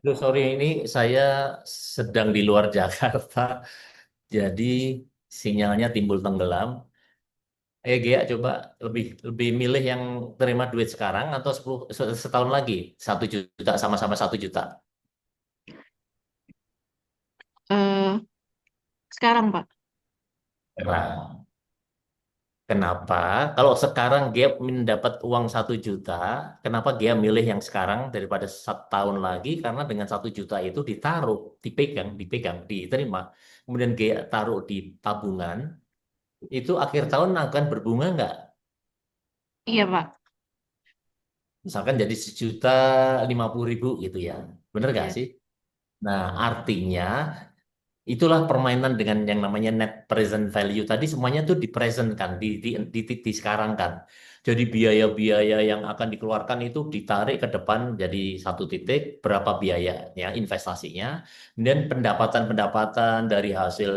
Aduh sorry ini saya sedang di luar Jakarta, jadi sinyalnya timbul tenggelam. Gia coba lebih lebih milih yang terima duit sekarang atau 10 setahun lagi 1 juta sama-sama 1 juta. Eh, Sekarang Pak. Nah, kenapa? Kalau sekarang dia mendapat uang 1 juta, kenapa dia milih yang sekarang daripada 1 tahun lagi? Karena dengan 1 juta itu ditaruh, dipegang, diterima. Kemudian dia taruh di tabungan, itu akhir tahun akan berbunga nggak? Iya Pak. Misalkan jadi 1.050.000 gitu ya. Bener nggak Iya. sih? Nah, artinya Itulah permainan dengan yang namanya net present value tadi, semuanya tuh di present kan, di sekarang kan. Jadi biaya-biaya yang akan dikeluarkan itu ditarik ke depan jadi satu titik, berapa biayanya, investasinya, dan pendapatan-pendapatan dari hasil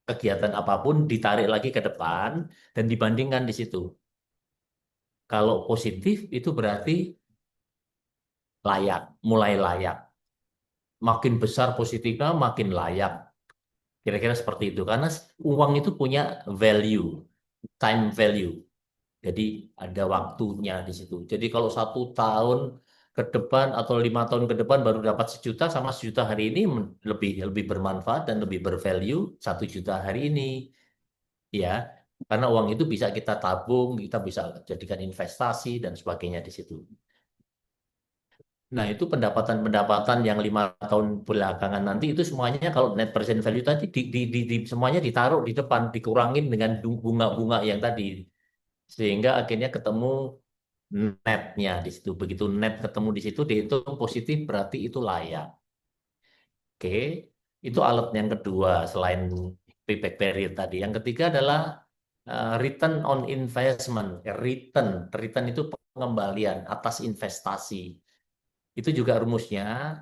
kegiatan apapun ditarik lagi ke depan dan dibandingkan di situ. Kalau positif itu berarti layak, mulai layak. Makin besar positifnya, makin layak. Kira-kira seperti itu. Karena uang itu punya value, time value. Jadi ada waktunya di situ. Jadi kalau 1 tahun ke depan atau 5 tahun ke depan baru dapat 1 juta, sama 1 juta hari ini lebih lebih bermanfaat dan lebih bervalue 1 juta hari ini, ya. Karena uang itu bisa kita tabung, kita bisa jadikan investasi dan sebagainya di situ. Nah, itu pendapatan-pendapatan yang 5 tahun belakangan nanti itu semuanya kalau net present value tadi semuanya ditaruh di depan, dikurangin dengan bunga-bunga yang tadi. Sehingga akhirnya ketemu netnya di situ. Begitu net ketemu di situ, dihitung positif berarti itu layak. Oke, itu alat yang kedua selain payback period tadi. Yang ketiga adalah return on investment. Return itu pengembalian atas investasi. Itu juga rumusnya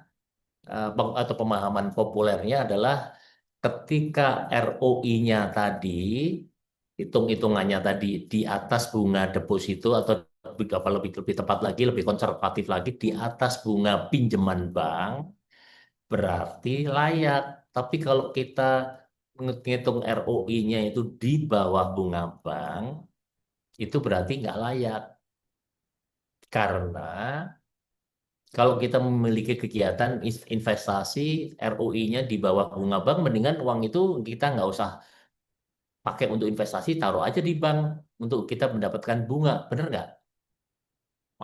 atau pemahaman populernya adalah ketika ROI-nya tadi, hitung-hitungannya tadi di atas bunga deposito atau lebih lebih tepat lagi, lebih konservatif lagi di atas bunga pinjaman bank, berarti layak. Tapi kalau kita menghitung ROI-nya itu di bawah bunga bank, itu berarti nggak layak. Karena kalau kita memiliki kegiatan investasi ROI-nya di bawah bunga bank, mendingan uang itu kita nggak usah pakai untuk investasi, taruh aja di bank untuk kita mendapatkan bunga, bener nggak?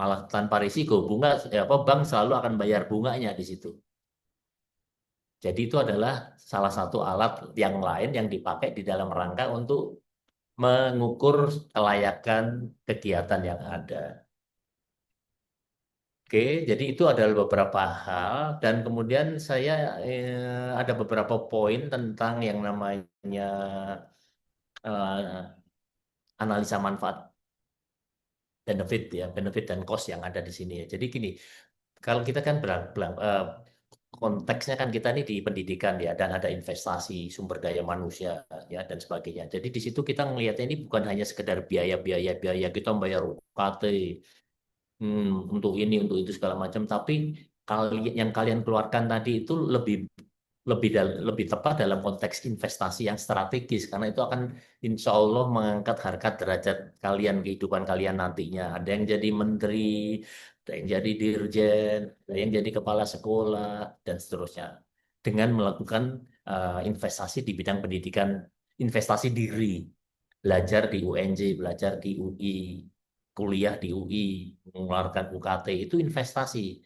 Malah tanpa risiko, bunga, bank selalu akan bayar bunganya di situ. Jadi itu adalah salah satu alat yang lain yang dipakai di dalam rangka untuk mengukur kelayakan kegiatan yang ada. Oke, jadi itu adalah beberapa hal dan kemudian saya ada beberapa poin tentang yang namanya eh, analisa manfaat benefit dan cost yang ada di sini ya. Jadi gini, kalau kita kan konteksnya kan kita ini di pendidikan ya dan ada investasi sumber daya manusia ya dan sebagainya. Jadi di situ kita melihatnya ini bukan hanya sekedar biaya kita membayar UKT untuk ini untuk itu segala macam, tapi yang kalian keluarkan tadi itu lebih tepat dalam konteks investasi yang strategis karena itu akan insya Allah mengangkat harkat derajat kalian, kehidupan kalian nantinya. Ada yang jadi menteri, ada yang jadi dirjen, ada yang jadi kepala sekolah dan seterusnya dengan melakukan investasi di bidang pendidikan, investasi diri, belajar di UNJ, belajar di UI, kuliah di UI, mengeluarkan UKT itu investasi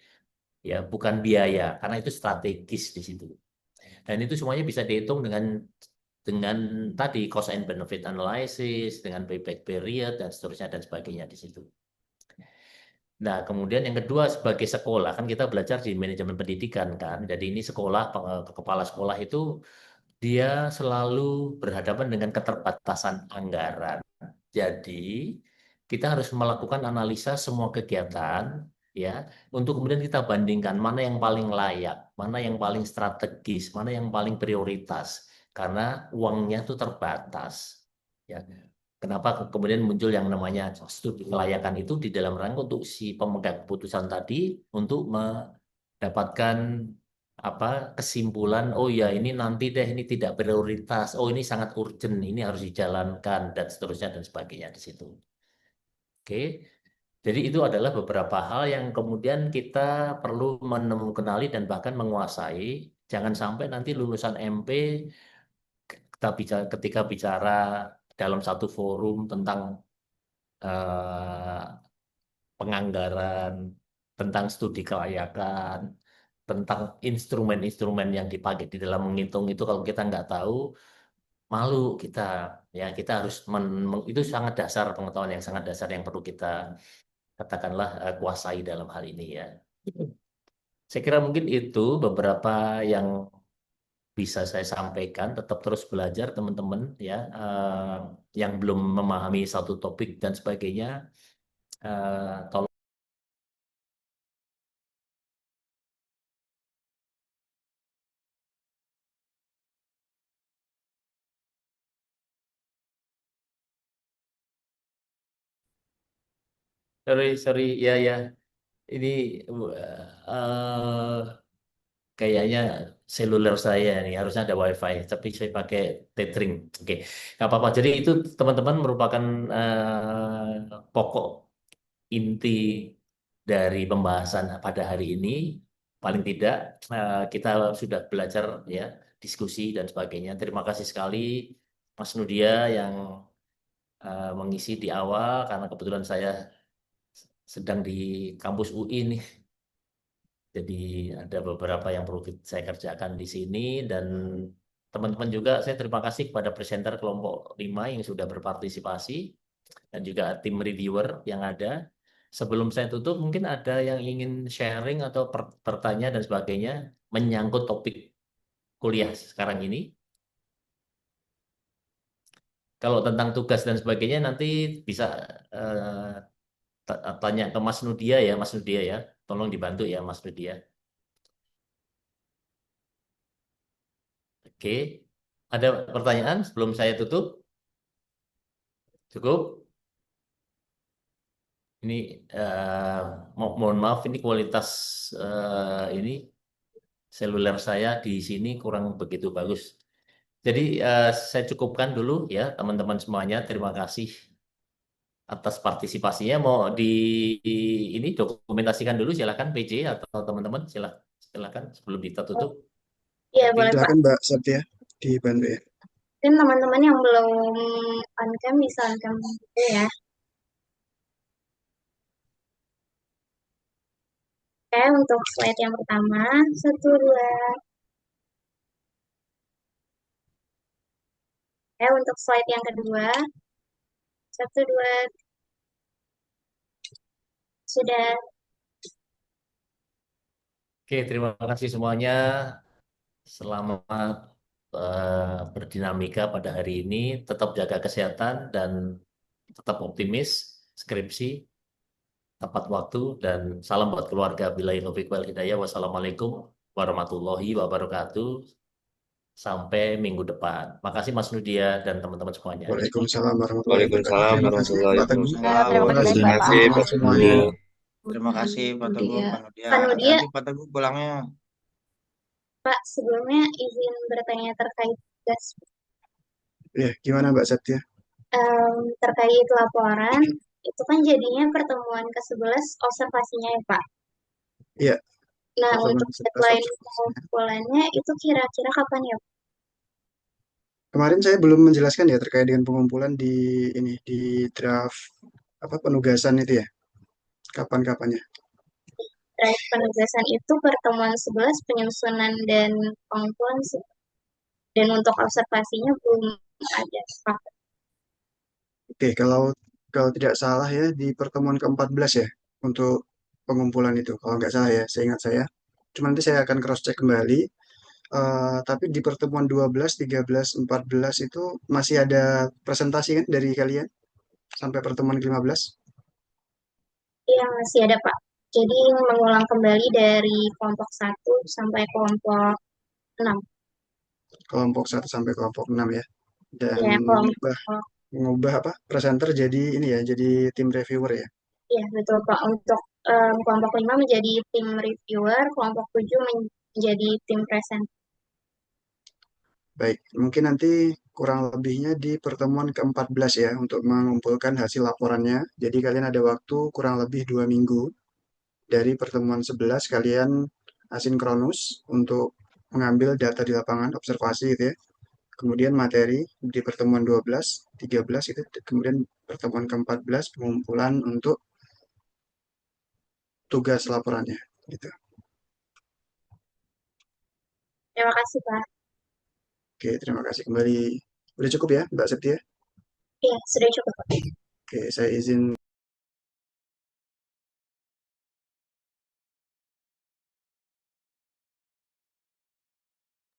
ya, bukan biaya karena itu strategis di situ. Dan itu semuanya bisa dihitung dengan tadi cost and benefit analysis, dengan payback period dan seterusnya dan sebagainya di situ. Nah, kemudian yang kedua sebagai sekolah kan kita belajar di manajemen pendidikan kan. Jadi ini sekolah, kepala sekolah itu dia selalu berhadapan dengan keterbatasan anggaran. Jadi kita harus melakukan analisa semua kegiatan ya untuk kemudian kita bandingkan mana yang paling layak, mana yang paling strategis, mana yang paling prioritas karena uangnya itu terbatas ya. Kenapa kemudian muncul yang namanya studi kelayakan itu di dalam rangka untuk si pemegang keputusan tadi untuk mendapatkan apa kesimpulan, oh ya ini nanti deh ini tidak prioritas, oh ini sangat urgent, ini harus dijalankan dan seterusnya dan sebagainya di situ. Oke, jadi itu adalah beberapa hal yang kemudian kita perlu kenali dan bahkan menguasai. Jangan sampai nanti lulusan MP ketika bicara dalam satu forum tentang eh, penganggaran, tentang studi kelayakan, tentang instrumen-instrumen yang dipakai di dalam menghitung itu kalau kita nggak tahu, malu kita. Ya, kita harus itu sangat dasar, pengetahuan yang sangat dasar yang perlu kita katakanlah kuasai dalam hal ini ya. Saya kira mungkin itu beberapa yang bisa saya sampaikan, tetap terus belajar teman-teman ya, yang belum memahami satu topik dan sebagainya, tolong. Sorry, ya ya, ini eh kayaknya seluler saya nih harusnya ada WiFi, tapi saya pakai tethering. Oke, nggak apa-apa. Jadi itu teman-teman merupakan pokok inti dari pembahasan pada hari ini. Paling tidak kita sudah belajar ya, diskusi dan sebagainya. Terima kasih sekali Mas Nudia yang mengisi di awal, karena kebetulan saya sedang di kampus UI nih. Jadi ada beberapa yang perlu saya kerjakan di sini, dan teman-teman juga saya terima kasih kepada presenter kelompok 5 yang sudah berpartisipasi dan juga tim reviewer yang ada. Sebelum saya tutup, mungkin ada yang ingin sharing atau bertanya dan sebagainya menyangkut topik kuliah sekarang ini. Kalau tentang tugas dan sebagainya nanti bisa tanya ke Mas Nudia ya, Mas Nudia ya. Tolong dibantu ya Mas Nudia. Oke, ada pertanyaan sebelum saya tutup? Cukup? Ini mohon maaf, ini kualitas ini seluler saya di sini kurang begitu bagus. Jadi saya cukupkan dulu ya teman-teman semuanya. Terima kasih atas partisipasinya. Mau ini dokumentasikan dulu, silakan PJ atau teman-teman, silakan sebelum kita tutup. Iya, boleh Pak. Silakan Mbak Satya dibantu ya. Mungkin teman-teman yang belum on cam bisa on cam dulu ya. Oke, untuk slide yang pertama, 1, 2. Oke, untuk slide yang kedua, 1, 2. Sudah. Oke, terima kasih semuanya. Selamat berdinamika pada hari ini. Tetap jaga kesehatan dan tetap optimis. Skripsi tepat waktu, dan salam buat keluarga. Billahi taufiq wal hidayah. Wassalamualaikum warahmatullahi wabarakatuh. Sampai minggu depan. Makasih Mas Nudia dan teman-teman semuanya. Waalaikumsalam warahmatullahi wabarakatuh. Waalaikumsalam Terima kasih warahmatullahi Pak Teguh. wabarakatuh. Terima kasih Terima kasih teman-teman Pak semuanya. Teguh. Terima kasih Pak Teguh, Pak Nudia. Pak Nudia, Hati-hati Pak Teguh pulangnya. Pak, sebelumnya izin bertanya terkait tugas. Ya, gimana Mbak Satya? Terkait laporan, itu kan jadinya pertemuan ke-11 observasinya ya Pak. Iya. Nah, Pertemuan untuk ke-11 deadline observasinya. pengumpulannya itu kira-kira kapan ya Pak? Kemarin saya belum menjelaskan ya terkait dengan pengumpulan di ini di draft apa penugasan itu ya. Kapan-kapannya? Draft penugasan itu pertemuan 11 penyusunan dan pengumpulan sih. Dan untuk observasinya belum ada Pak. Oke, kalau tidak salah ya di pertemuan ke-14 ya untuk pengumpulan itu. Kalau nggak salah ya, seingat saya. Cuma nanti saya akan cross check kembali. Tapi di pertemuan 12, 13, 14 itu masih ada presentasi kan dari kalian sampai pertemuan ke-15? Iya, masih ada Pak. Jadi mengulang kembali dari kelompok 1 sampai kelompok 6. Kelompok 1 sampai kelompok 6 ya. Dan Ya, mengubah apa? Presenter jadi ini ya, jadi tim reviewer ya. Iya, betul Pak. Untuk kelompok 5 menjadi tim reviewer, kelompok 7 menjadi tim present. Baik, mungkin nanti kurang lebihnya di pertemuan ke-14 ya untuk mengumpulkan hasil laporannya. Jadi kalian ada waktu kurang lebih 2 minggu. Dari pertemuan 11 kalian asinkronus untuk mengambil data di lapangan, observasi gitu ya. Kemudian materi di pertemuan 12, 13 itu, kemudian pertemuan ke-14 pengumpulan untuk tugas laporannya gitu. Terima kasih Pak. Oke, terima kasih kembali. Udah cukup ya, Mbak Septia? Iya, sudah cukup Pak. Oke, saya izin